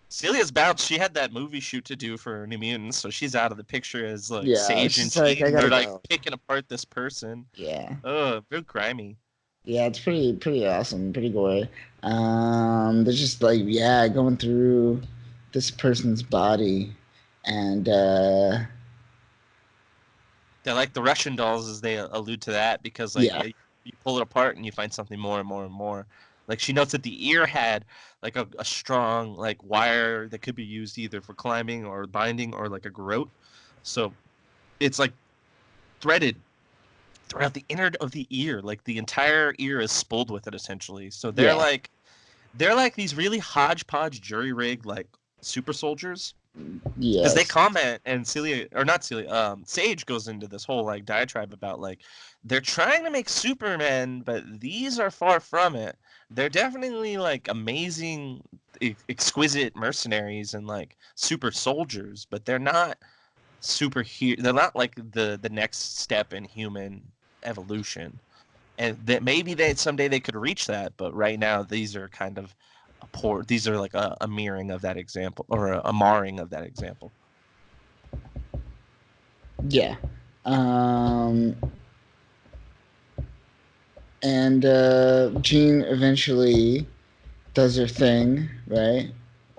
Celia's bounced. She had that movie shoot to do for New Mutants, so she's out of the picture as like yeah, Sage and she's like, I Jean. gotta They're like go. picking apart this person. Yeah, Oh, real grimy. yeah, it's pretty awesome, pretty gory. They're just like, yeah, going through this person's body, and They're like the Russian dolls, as they allude to that, because like yeah, you pull it apart and you find something more and more and more. Like she notes that the ear had like a strong like wire that could be used either for climbing or binding or like a groat. So it's like threaded throughout the inner of the ear. Like the entire ear is spooled with it essentially. So yeah, they're like these really hodgepodge jury rigged like super soldiers. Because they yes, comment and Celia or not Celia, Sage goes into this whole like diatribe about like they're trying to make Superman, but these are far from it. They're definitely like amazing, exquisite mercenaries and like super soldiers, but they're not they're not like the next step in human evolution, and that maybe they someday they could reach that, but right now these are kind of these are like a mirroring of that example or a marring of that example. yeah. Um, and Jean eventually does her thing, right?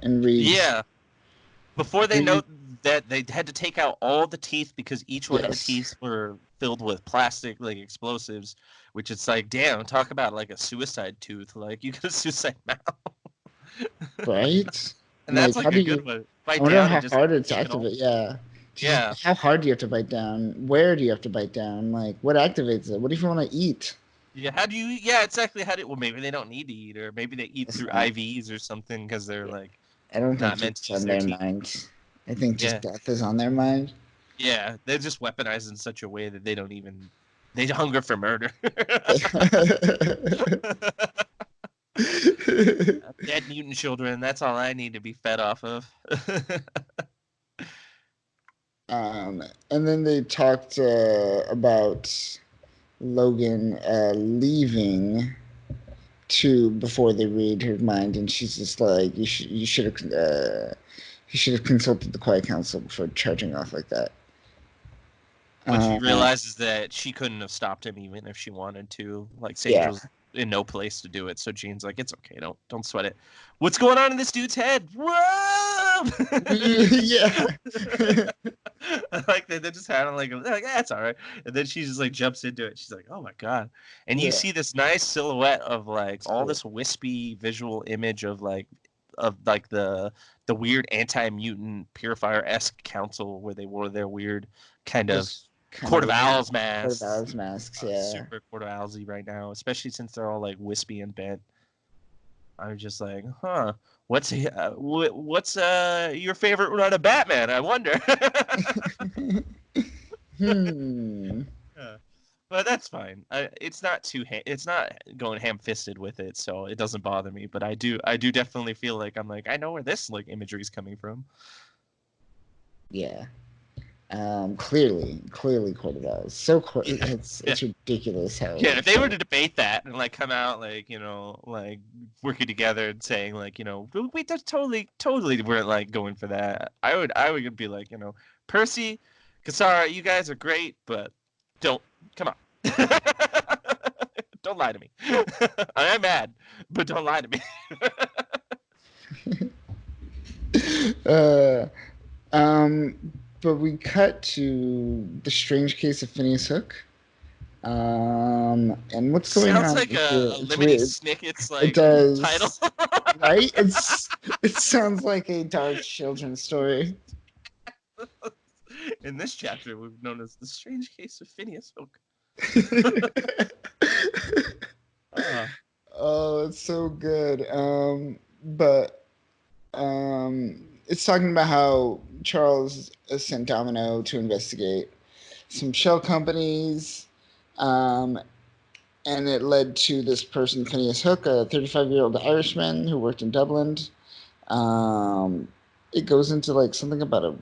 And reads. Yeah, before they read, note that they had to take out all the teeth because each one of the yes, teeth were filled with plastic like explosives, which it's like damn, talk about like a suicide tooth, like you could suicide mouth. right? And Like, that's how like do a you? good one, I bite wonder down and how just hard it's take it all. activate. Yeah. Yeah. How hard do you have to bite down? Where do you have to bite down? Like, what activates it? What if you want to eat? Yeah, how do you? Yeah, exactly. How do? Well, maybe they don't need to eat, or maybe they eat That's through not. IVs or something because they're Yeah, like I don't think not meant it's to use on their their teeth. minds. I think just Yeah, death is on their mind. yeah. They're just weaponized in such a way that they don't even they hunger for murder. Dead mutant children. That's all I need to be fed off of. And then they talked about Logan leaving too before they read her mind, and she's just like, you should have consulted the Quiet Council before charging off like that. What she Uh, realizes that she couldn't have stopped him even if she wanted to. Like Sage yeah, was in no place to do it, so Jean's like, "It's okay, don't sweat it." What's going on in this dude's head? Whoa! yeah, I like that. They're just having like, they're like, that's all right. And then she just like jumps into it. She's like, oh my god. And you yeah. see this nice silhouette of like It's all cool. this wispy visual image of like the weird anti-mutant purifier esque council where they wore their weird kind of Just kind Court of of weird. Owls What about masks. those masks? Yeah. Super Court of Owlsy right now, especially since they're all like wispy and bent. I'm just like, huh? What's your favorite run of Batman? I wonder. Hmm. Yeah. But that's fine. It's not it's not going ham-fisted with it, so it doesn't bother me. But I do definitely feel like I'm like I know where this like imagery is coming from. Yeah. Clearly, Cordell. Yeah, yeah, It's ridiculous how yeah. If they were to debate that and like come out like like working together and saying like we just totally weren't like going for that. I would be like Percy, Kasara, you guys are great, but don't come on. Don't lie to me. I'm mad, but don't lie to me. uh, um, but we cut to the strange case of Phineas Hook. And what's going Sounds on like here? a It's Lemony weird. Snicket's It like title. does, right? It sounds like a dark children's story. In this chapter, we've known as the strange case of Phineas Hook. Uh, Oh, it's so good. But it's talking about how Charles sent Domino to investigate some shell companies, um, and it led to this person, Phineas Hook, a 35-year-old Irishman who worked in Dublin. Um, it goes into like something about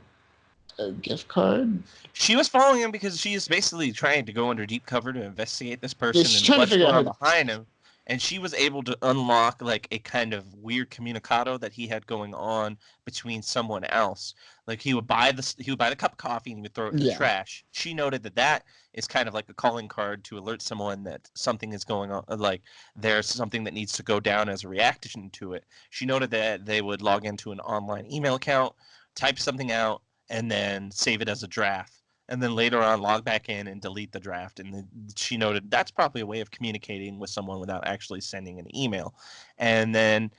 a gift card. she was following him because she is basically trying to go under deep cover to investigate this Yeah, person she's and trying to what's figure out going how on to. behind him. And she was able to unlock like a kind of weird communicado that he had going on between someone else. Like he would buy the cup of coffee and he would throw it in the Yeah, trash. She noted that that is kind of like a calling card to alert someone that something is going on, like there's something that needs to go down as a reaction to it. She noted that they would log into an online email account, type something out, and then save it as a draft, and then later on log back in and delete the draft. And then she noted that's probably a way of communicating with someone without actually sending an email. And then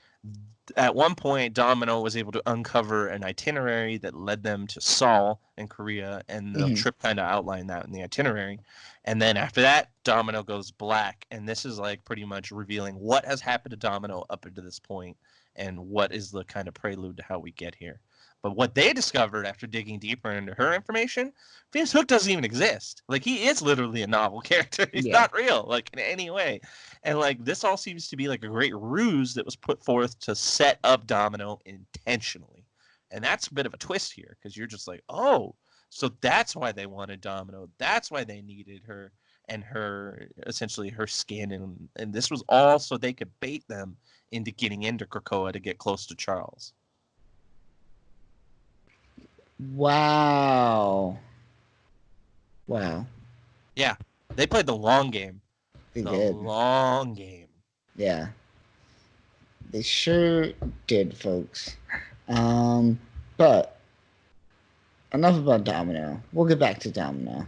at one point, Domino was able to uncover an itinerary that led them to Seoul in Korea, and the hmm trip kind of outlined that in the itinerary. And then after that, Domino goes black, and this is like pretty much revealing what has happened to Domino up until this point, and what is the kind of prelude to how we get here. But what they discovered after digging deeper into her information, Phineas Hook doesn't even exist. Like he is literally a novel character. He's yeah. not real, like in any way. And like this all seems to be like a great ruse that was put forth to set up Domino intentionally. And that's a bit of a twist here because you're just like, oh, so that's why they wanted Domino. That's why they needed her and her essentially her skin, and this was all so they could bait them into getting into Krakoa to get close to Charles. Wow. Wow. Yeah, they played the long game. They The did. long game. Yeah. They sure did, folks. But enough about Domino. We'll get back to Domino.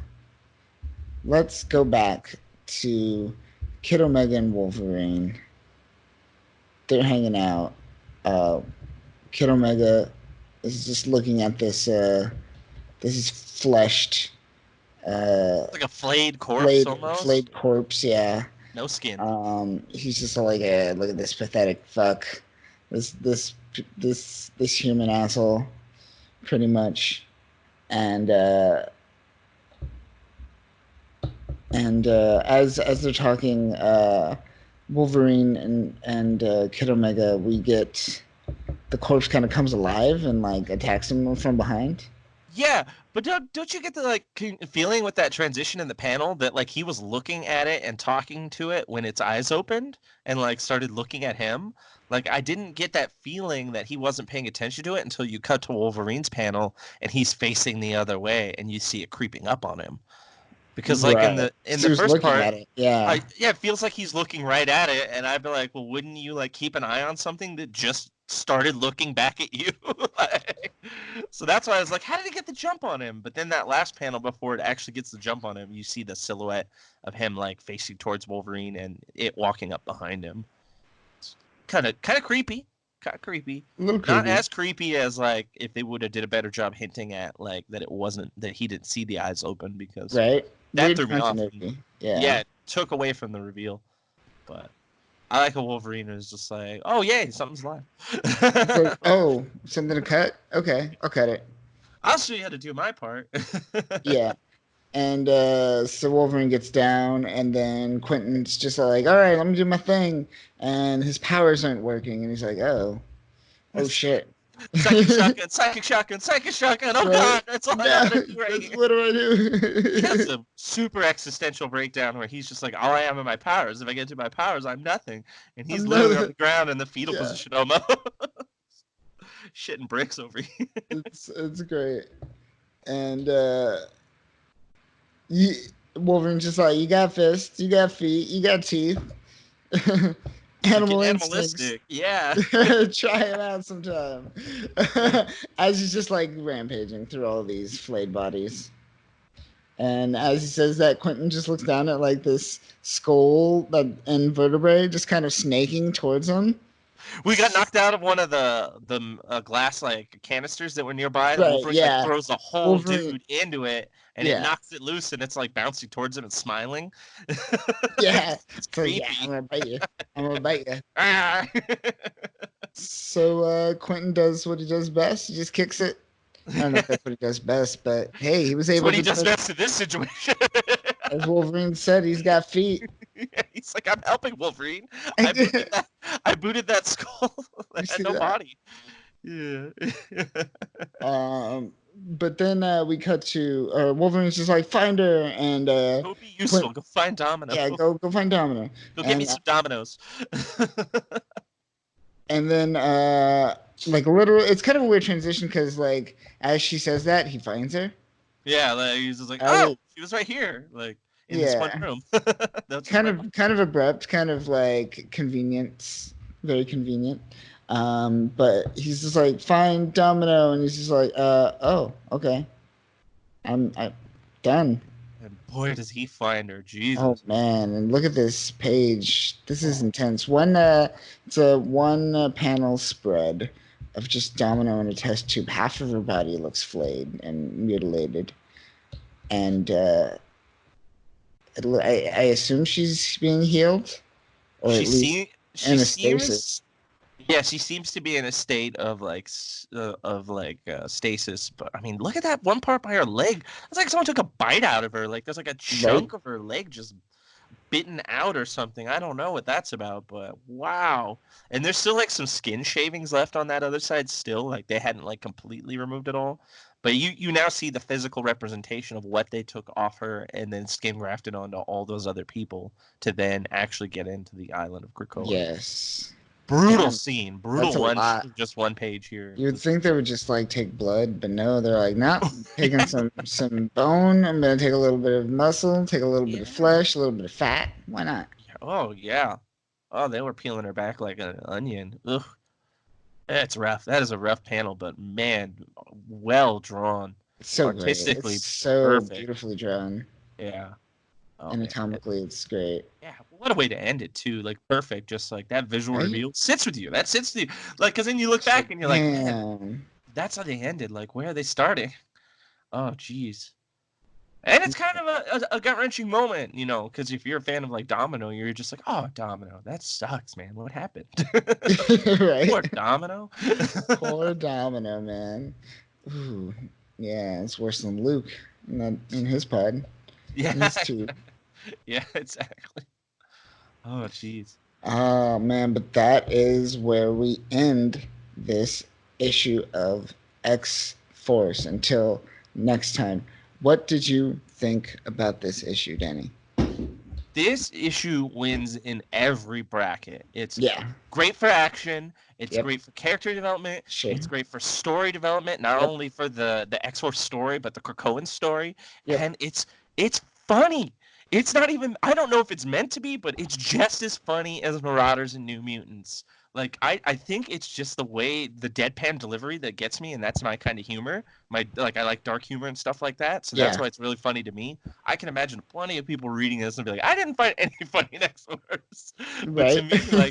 Let's go back to Kid Omega and Wolverine. They're hanging out. Uh, Kid Omega is just looking at this fleshed, uh, It's like a flayed corpse almost. flayed corpse. Yeah. No skin. He's just like, look at this pathetic fuck, this this this human asshole, pretty much, and as they're talking, Wolverine and Kid Omega, we get the corpse kind of comes alive and like attacks him from behind. Yeah, but don't you get the like feeling with that transition in the panel that like he was looking at it and talking to it when its eyes opened and like started looking at him? Like I didn't get that feeling that he wasn't paying attention to it until you cut to Wolverine's panel and he's facing the other way and you see it creeping up on him. Because like in Right. the in He the was first looking part, at it. Yeah. yeah, it feels like he's looking right at it, and I'd be like, well, wouldn't you like keep an eye on something that just started looking back at you? Like, so that's why I was like, how did he get the jump on him? But then that last panel before it actually gets the jump on him, you see the silhouette of him like facing towards Wolverine and it walking up behind him. It's kind of creepy. Kind of creepy. A little Not creepy. as creepy as like if they would have did a better job hinting at like that it wasn't that he didn't see the eyes open because Right. that Weird threw me off. continuity. Yeah. Yeah, it took away from the reveal. But I like a Wolverine who's just like, oh yay, something's live. It's like, oh, something to cut? Okay, I'll cut it. I'll show you how to do my part. Yeah. And so Wolverine gets down, and then Quentin's just like, all right, let me do my thing. And his powers aren't working. And he's like, oh shit. Psychic shotgun, psychic shotgun, psychic shotgun. Oh Right? god, that's all I No, gotta do right here. what do I He has do? a super existential breakdown where he's just like, all I am are my powers. If I get to my powers, I'm nothing. And he's literally on Another, the ground in the fetal yeah, position almost. Shitting bricks over here. it's great. And you, Wolverine's just like, you got fists, you got feet, you got teeth. So animal get instincts. animalistic. Yeah. Try him out sometime. As he's just like rampaging through all these flayed bodies. And as he says that, Quentin just looks down at like this skull that and vertebrae just kind of snaking towards him. We got knocked out of one of the glass like canisters that were nearby. The Right, Wolverine like yeah. throws the whole Wolverine, dude into it, and it yeah. knocks it loose, and it's like bouncing towards him and smiling. Yeah. It's So yeah, I'm creepy. gonna bite you. I'm gonna bite you. Ah. So Quentin does what he does best. He just kicks it. I don't know if that's what he does best, but hey, he was That's able what he to do does it. best in this situation. As Wolverine said, he's got feet. He's like, I'm helping Wolverine. You I booted that. I booted that skull that had see no that? body. Yeah. But then we cut to Wolverine's just like find her, and Go be Quint, useful. Go find Domino. yeah, go find Domino, Go get me and some Dominoes. then like literally, it's kind of a weird transition because like as she says that, he finds her. Yeah, like he's just like, I oh, was, she was right here, like in this one yeah, room. That's just right. kind of abrupt, kind of like convenience, very convenient. But he's just like find Domino, and he's just like, oh, okay, I done. And boy, does he find her, Oh Jesus. man, and look at this page. This is Oh, intense. It's a one panel spread of just Domino in a test tube. Half of her body looks flayed and mutilated, and I assume she's being healed, or she at least seems. She in a seems. stasis. Yeah, she seems to be in a state of like stasis. But I mean, look at that one part by her leg. It's like someone took a bite out of her. Like there's like a Right? chunk of her leg just bitten out or something. I don't know what that's about, but wow. And there's still like some skin shavings left on that other side still. Like they hadn't like completely removed it all. But you now see the physical representation of what they took off her and then skin grafted onto all those other people to then actually get into the island of Krakoa. Yes. Brutal Damn, scene, that's brutal a one, lot. just one page here. You would Just think they would just like take blood, but no, they're like, nah, taking some bone. I'm gonna take a little bit of muscle, take a little bit of yeah, flesh, a little bit of fat. Why not? yeah. Oh yeah. Oh, they were peeling her back like an onion. Ugh. That's rough. That is a rough panel, but man, well drawn. It's so great. It's Artistically so perfect. beautifully drawn. Yeah. Oh man. Anatomically, it's great. Yeah. What a way to end it too. Like perfect. Just like that visual Right? reveal sits with you. That sits with you. Like, cause then you look It's like, back and you're like, man, damn. that's how they ended. Like, where are they starting? Oh, jeez. And it's kind of a gut wrenching moment, you know, because if you're a fan of like Domino, you're just like, oh, Domino, that sucks, man. What happened? Right? Poor Domino. Poor Domino, man. Ooh, yeah, it's worse than Luke in his pod, Yeah. in his tube. Yeah, exactly. Oh, jeez. Oh man, but that is where we end this issue of X Force. Until next time, what did you think about this issue, Danny? This issue wins in every bracket. It's Yeah. great for action. It's Yep. great for character development. Sure. It's great for story development, not Yep. only for the X-Force story, but the Krakoan story. Yep. And it's funny. It's not even I don't know if it's meant to be, but it's just as funny as Marauders and New Mutants. Like I think it's just the way the deadpan delivery that gets me, and that's my kind of humor. I like dark humor and stuff like that. So that's Yeah. why it's really funny to me. I can imagine plenty of people reading this and be like, I didn't find any funny next words. But to Right. me, like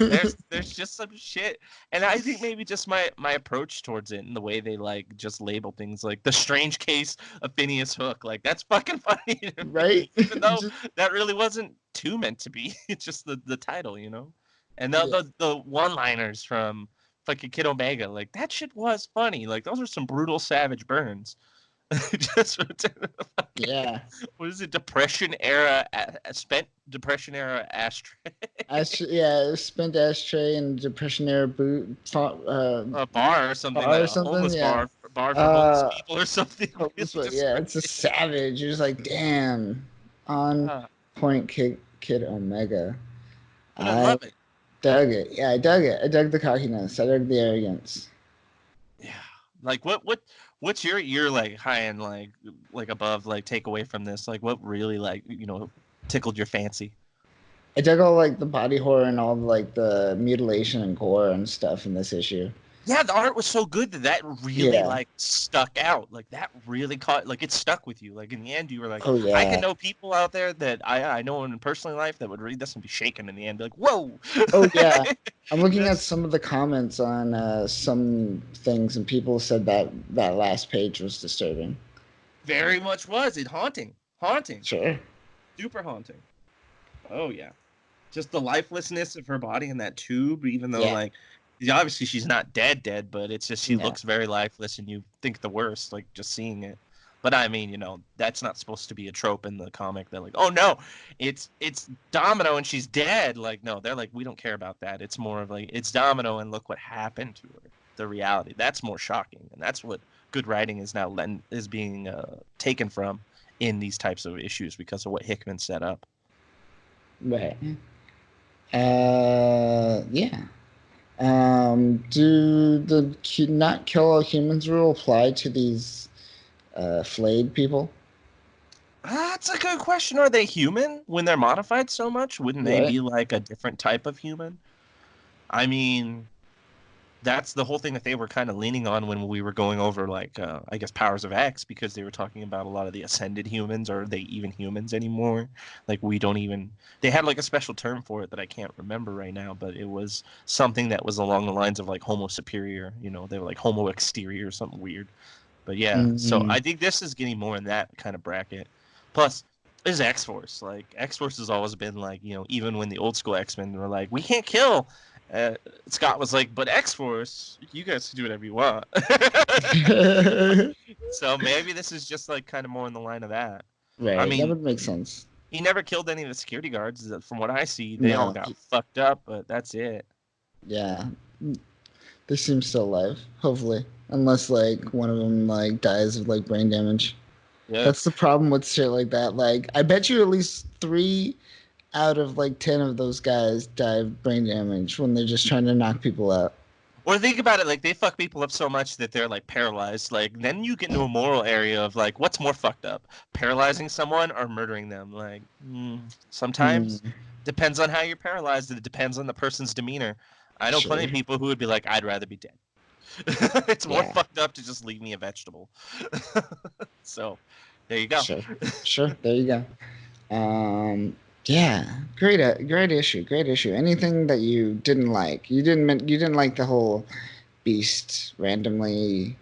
there's just some shit. And I think maybe just my approach towards it and the way they like just label things like the strange case of Phineas Hook. Like that's fucking funny to Right. me. Even though Just, that really wasn't too meant to be. It's just the title, you know? And yeah. the one-liners from fucking Kid Omega, like that shit was funny. Like those are some brutal savage burns. Just Yeah. what is it? Depression era, spent Depression era ashtray, Yeah, spent ashtray and depression era a bar or something bar like or a something. homeless Yeah. bar for homeless Uh, people or something. hopeless, Really but yeah, it's a descriptive. savage. You're just like, damn, on Uh, point, Kid Omega. but I I love it. dug it. Yeah, I dug it. I dug the cockiness. I dug the arrogance. Yeah. Like what's your like high end like above like takeaway from this? Like what really like tickled your fancy? I dug all like the body horror and all like the mutilation and gore and stuff in this issue. Yeah, the art was so good that that really Yeah. like stuck out. Like that really caught, like it stuck with you. Like in the end, you were like, Oh I can yeah. know people out there that I know in personal life that would read this and be shaken in the end, be like, whoa. Oh yeah. I'm looking at That's some of the comments on some things, and people said that that last page was disturbing. very much was it haunting, haunting, Sure. super haunting. Oh yeah, just the lifelessness of her body in that tube, even though Yeah. like obviously she's not dead, but it's just she Yeah. looks very lifeless, and you think the worst, like just seeing it. But I mean, that's not supposed to be a trope in the comic. They're like, oh no, it's Domino and she's dead. Like no, they're like, we don't care about that. It's more of like it's Domino and look what happened to her. The reality that's more shocking, and that's what good writing is now is being taken from in these types of issues because of what Hickman set up. Right. Yeah. Do the not kill all humans rule apply to these flayed people? That's a good question. Are they human when they're modified so much? Wouldn't they Right. be like a different type of human? I mean, that's the whole thing that they were kind of leaning on when we were going over, like, I guess, Powers of X, because they were talking about a lot of the ascended humans. Are they even humans anymore? Like, we don't even. They had, like, a special term for it that I can't remember right now, but it was something that was along the lines of, like, Homo superior. They were like Homo exterior or something weird. But yeah, so Mm-hmm. I think this is getting more in that kind of bracket. Plus, there's X Force. Like X Force has always been like, even when the old school X Men were like, we can't kill. Uh, Scott was like, but X Force, you guys can do whatever you want. So maybe this is just like kind of more in the line of that. I Right. That mean, would make sense. he never killed any of the security guards. From what I see, they all No. got fucked up, but that's it. Yeah. They seem still alive. Hopefully, unless like one of them like dies of like brain damage. Yeah. That's the problem with shit like that. Like, I bet you at least 3 out of like 10 of those guys die of brain damage when they're just trying to knock people out. Or think about it, like they fuck people up so much that they're like paralyzed. Like then you get into a moral area of like, what's more fucked up, paralyzing someone or murdering them? Like sometimes Hmm. depends on how you're paralyzed. And it depends on the person's demeanor. I know plenty Sure. of people who would be like, I'd rather be dead. It's more Yeah. fucked up to just leave me a vegetable. So there you go. Sure. Sure. There you go. Yeah. Great. Great issue. Great issue. Anything that you didn't like? You didn't like the whole beast randomly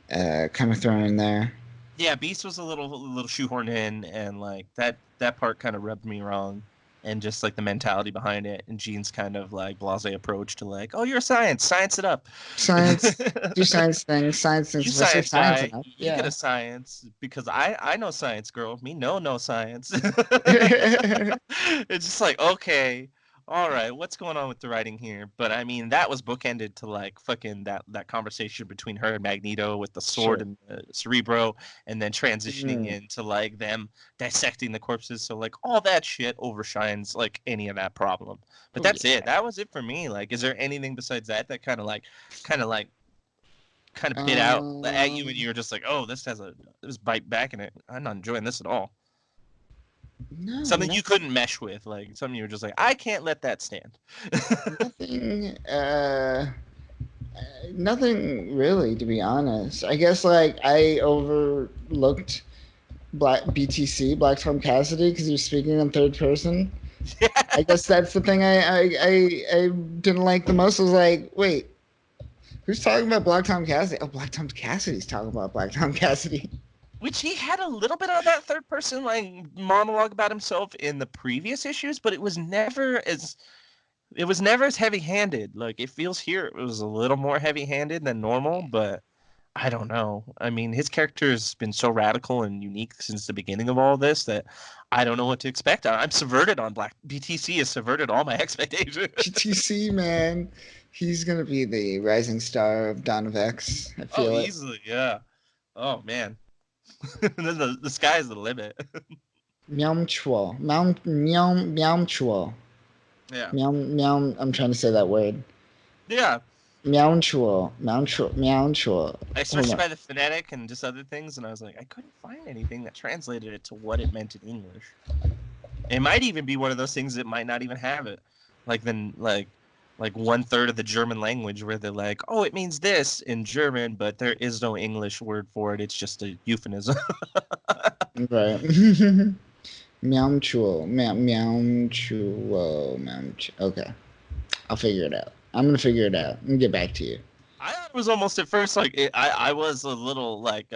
kind of thrown in there. Yeah, Beast was a little shoehorned in, and like that part kind of rubbed me wrong, and just like the mentality behind it, and Gene's kind of like blasé approach to like, oh, you're science it up. Science. Do science things. You If I say science science guy, enough, you get yeah. a science because I know science, girl. Me no science. It's just like okay, all right, what's going on with the writing here? But I mean, that was bookended to like fucking that conversation between her and Magneto with the sword Sure. and Cerebro, and then transitioning Mm, into like them dissecting the corpses. So like all that shit overshines like any of that problem. But oh that's yeah. it. That was it for me. Like, is there anything besides that kind of like kind of bit out at you, and Um, you're just like, oh, this bite back in it. I'm not enjoying this at all. no, Something you couldn't mesh with, like something you were just like, I can't let that stand. nothing. Nothing really, to be honest. I guess like I overlooked Black BTC, Black Tom Cassidy, because he was speaking in third person. I guess that's the thing I didn't like the most. Was like, wait, who's talking about Black Tom Cassidy? Oh, Black Tom Cassidy's talking about Black Tom Cassidy. Which he had a little bit of that third person like monologue about himself in the previous issues, but it was never as heavy handed. Like it feels here it was a little more heavy handed than normal, but I don't know. I mean, his character has been so radical and unique since the beginning of all this that I don't know what to expect. I'm subverted on Black BTC has subverted all my expectations. BTC man, he's gonna be the rising star of Dawn of X. I Oh, feel it. easily, yeah. Oh man, the sky's the limit. Meow chua, meow meow meow chua, Yeah, meow meow. I'm trying to say that word. yeah. Meow chua, meow chua, meow chua. I Hold searched on. by the phonetic and just other things, and I was like, I couldn't find anything that translated it to what it meant in English. It might even be one of those things that might not even have it. Like then like 1/3 of the German language where they're like, oh, it means this in German, but there is no English word for it. It's just a euphemism. Right. Meowchuo. Meowchuo. Okay. I'll figure it out. I'm gonna figure it out and get back to you. I thought it was almost at first like I was a little like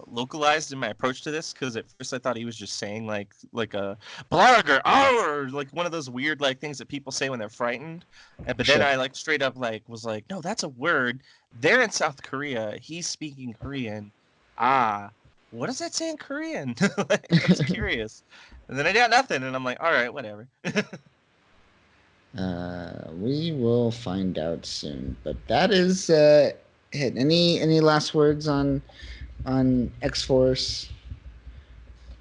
localized in my approach to this because at first I thought he was just saying like a blarger or like one of those weird like things that people say when they're frightened. But then Sure. I like straight up like was like, no, that's a word. They're in South Korea. He's speaking Korean. Ah, what does that say in Korean? Like, I was curious. And then I got nothing, and I'm like, all right, whatever. We will find out soon. But that is it. Any last words on X Force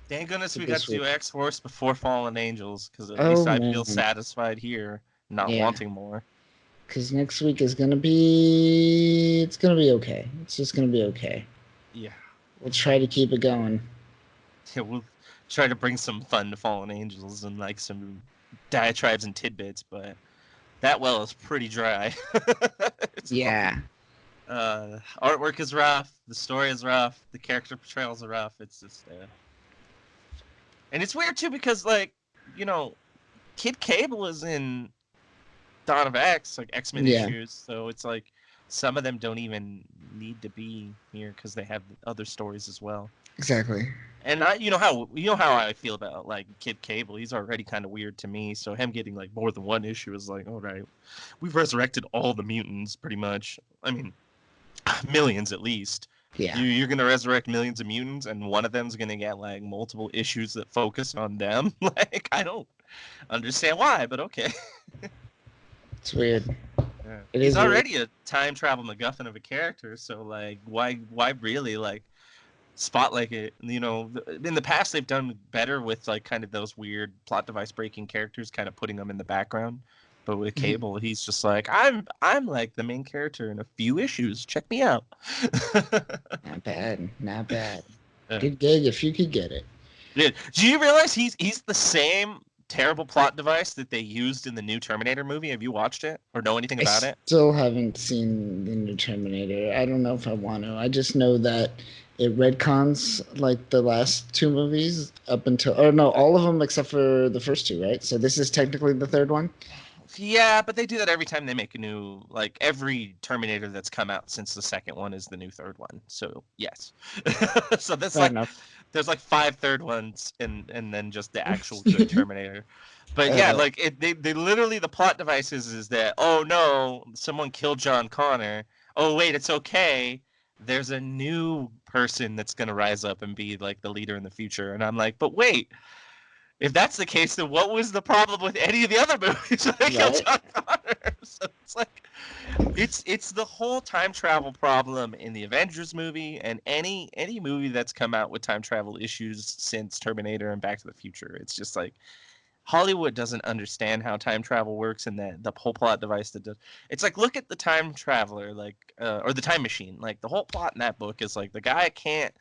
Thank goodness for we got this to do week? X Force before Fallen Angels, because at Oh least I feel man, satisfied here, not yeah. wanting more. Because next week is gonna be it's gonna be okay. It's just gonna be okay. Yeah. We'll try to keep it going. Yeah, we'll try to bring some fun to Fallen Angels and like some diatribes and tidbits, but that well is pretty dry. It's Yeah, artwork is rough, the story is rough, the character portrayals are rough. It's just, and it's weird too because like you know, Kid Cable is in Dawn of X, like X-Men yeah, issues, so it's like some of them don't even need to be here because they have other stories as well. exactly. And you know how I feel about like Kid Cable. He's already kind of weird to me. So him getting like more than one issue is like, all right, we've resurrected all the mutants pretty much. I mean, millions at least. Yeah, You're gonna resurrect millions of mutants, and one of them's gonna get like multiple issues that focus on them. Like I don't understand why, but okay. it's weird. Yeah. It He's is weird. already a time travel MacGuffin of a character, so like why really like spotlight it? You know, in the past they've done better with like kind of those weird plot device breaking characters, kind of putting them in the background. But with Mhm. Cable, he's just like I'm like the main character in a few issues. Check me out. Not bad. Not bad. Yeah. Good gig if you could get it. Dude, do you realize he's the same terrible plot device that they used in the new Terminator movie? Have you watched it or know anything I about it? still haven't seen the new Terminator. I don't know if I want to. I just know that it retcons like the last two movies up until, or no, all of them except for the first two, right? So this is technically the third one. Yeah, but they do that every time they make a new, like every Terminator that's come out since the second one is the new third one. So yes, so that's Fair like enough. there's like five third ones and then just the actual good Terminator. But yeah, uh, like they literally the plot devices is that oh no, someone killed John Connor. Oh wait, it's okay. There's a new person that's gonna rise up and be like the leader in the future, and I'm like, but wait, if that's the case, then what was the problem with any of the other movies when they killed right? John Connor? So it's like it's the whole time travel problem in the Avengers movie and any movie that's come out with time travel issues since Terminator and Back to the Future. It's just like Hollywood doesn't understand how time travel works and the whole plot device that does. It's like look at the time traveler, like or the time machine. Like the whole plot in that book is like the guy can't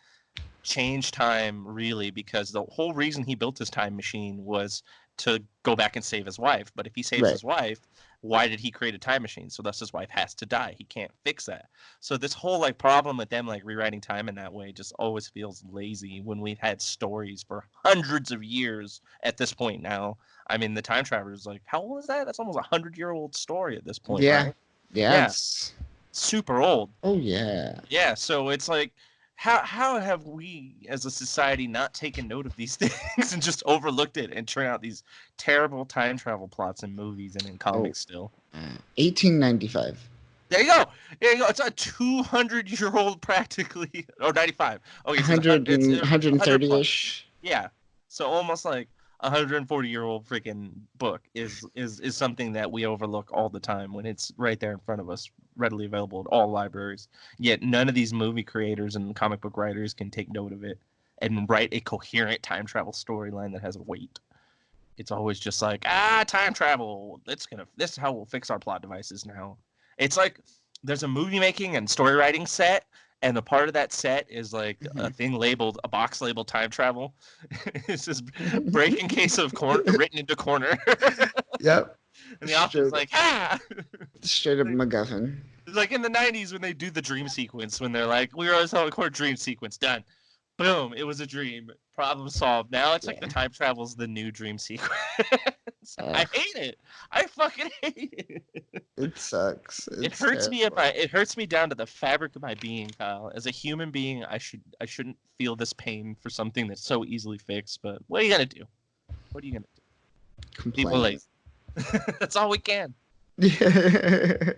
change time really because the whole reason he built his time machine was to go back and save his wife. But if he saves Right. his wife, why did he create a time machine? So thus his wife has to die. He can't fix that. So this whole like problem with them like rewriting time in that way just always feels lazy when we've had stories for hundreds of years at this point now. I mean the time travelers like how old is that? That's almost 100-year-old story at this point, Yeah. right? Yeah. Yeah, It's. super old. Oh yeah. Yeah, so it's like how have we as a society not taken note of these things and just overlooked it and turn out these terrible time travel plots in movies and in Oh. comics still? 1895. There you go. There you go. It's a 200-year-old practically or 95. Okay, so 100 it's and 100 plus. 130-ish. Yeah. So almost like a 140-year-old freaking book is something that we overlook all the time when it's right there in front of us, readily available at all libraries. Yet none of these movie creators and comic book writers can take note of it and write a coherent time travel storyline that has weight. It's always just like, time travel. This is how we'll fix our plot devices now. It's like there's a movie making and story writing set and a part of that set is like Mhm. a box labeled time travel. It's just breaking case of corn written into corner. Yep. And the author's Straight like, ah. straight up MacGuffin. It's like in the 90s when they do the dream sequence, when they're like, we were always telling record dream sequence, done. Boom, it was a dream. Problem solved. Now it's like the Yeah. time travel's the new dream sequence. I Ugh, hate it. I fucking hate it. it sucks. It It's hurts me terrible. it hurts me down to the fabric of my being, Kyle. As a human being, I shouldn't feel this pain for something that's so easily fixed, but what are you gonna do? What are you gonna do? People are Complain. lazy. That's all we can. Yeah.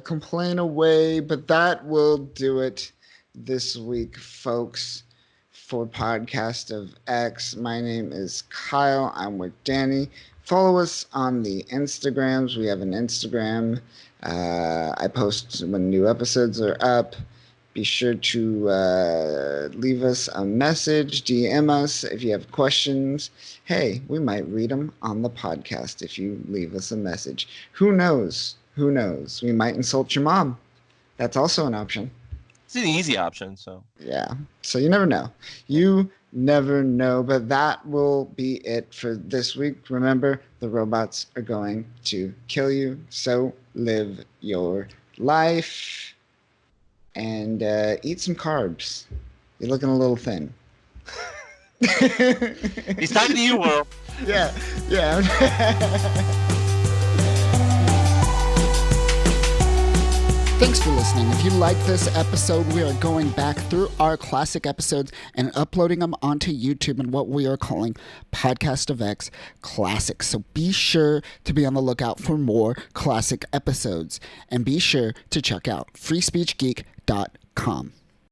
Complain away, but that will do it this week, folks, for Podcast of X. My name is Kyle. I'm with Danny. Follow us on the Instagrams. We have an Instagram. I post when new episodes are up. Be sure to leave us a message, DM us if you have questions. Hey, we might read them on the podcast if you leave us a message. Who knows? Who knows? We might insult your mom. That's also an option. It's an easy option, so Yeah. So you never know. You never know. But that will be it for this week. Remember, the robots are going to kill you. So live your life and eat some carbs. You're looking a little thin. he's talking to you, world. Yeah, yeah. Thanks for listening. If you like this episode, we are going back through our classic episodes and uploading them onto YouTube in what we are calling Podcast of X Classics. So be sure to be on the lookout for more classic episodes. And be sure to check out freespeechgeek.com.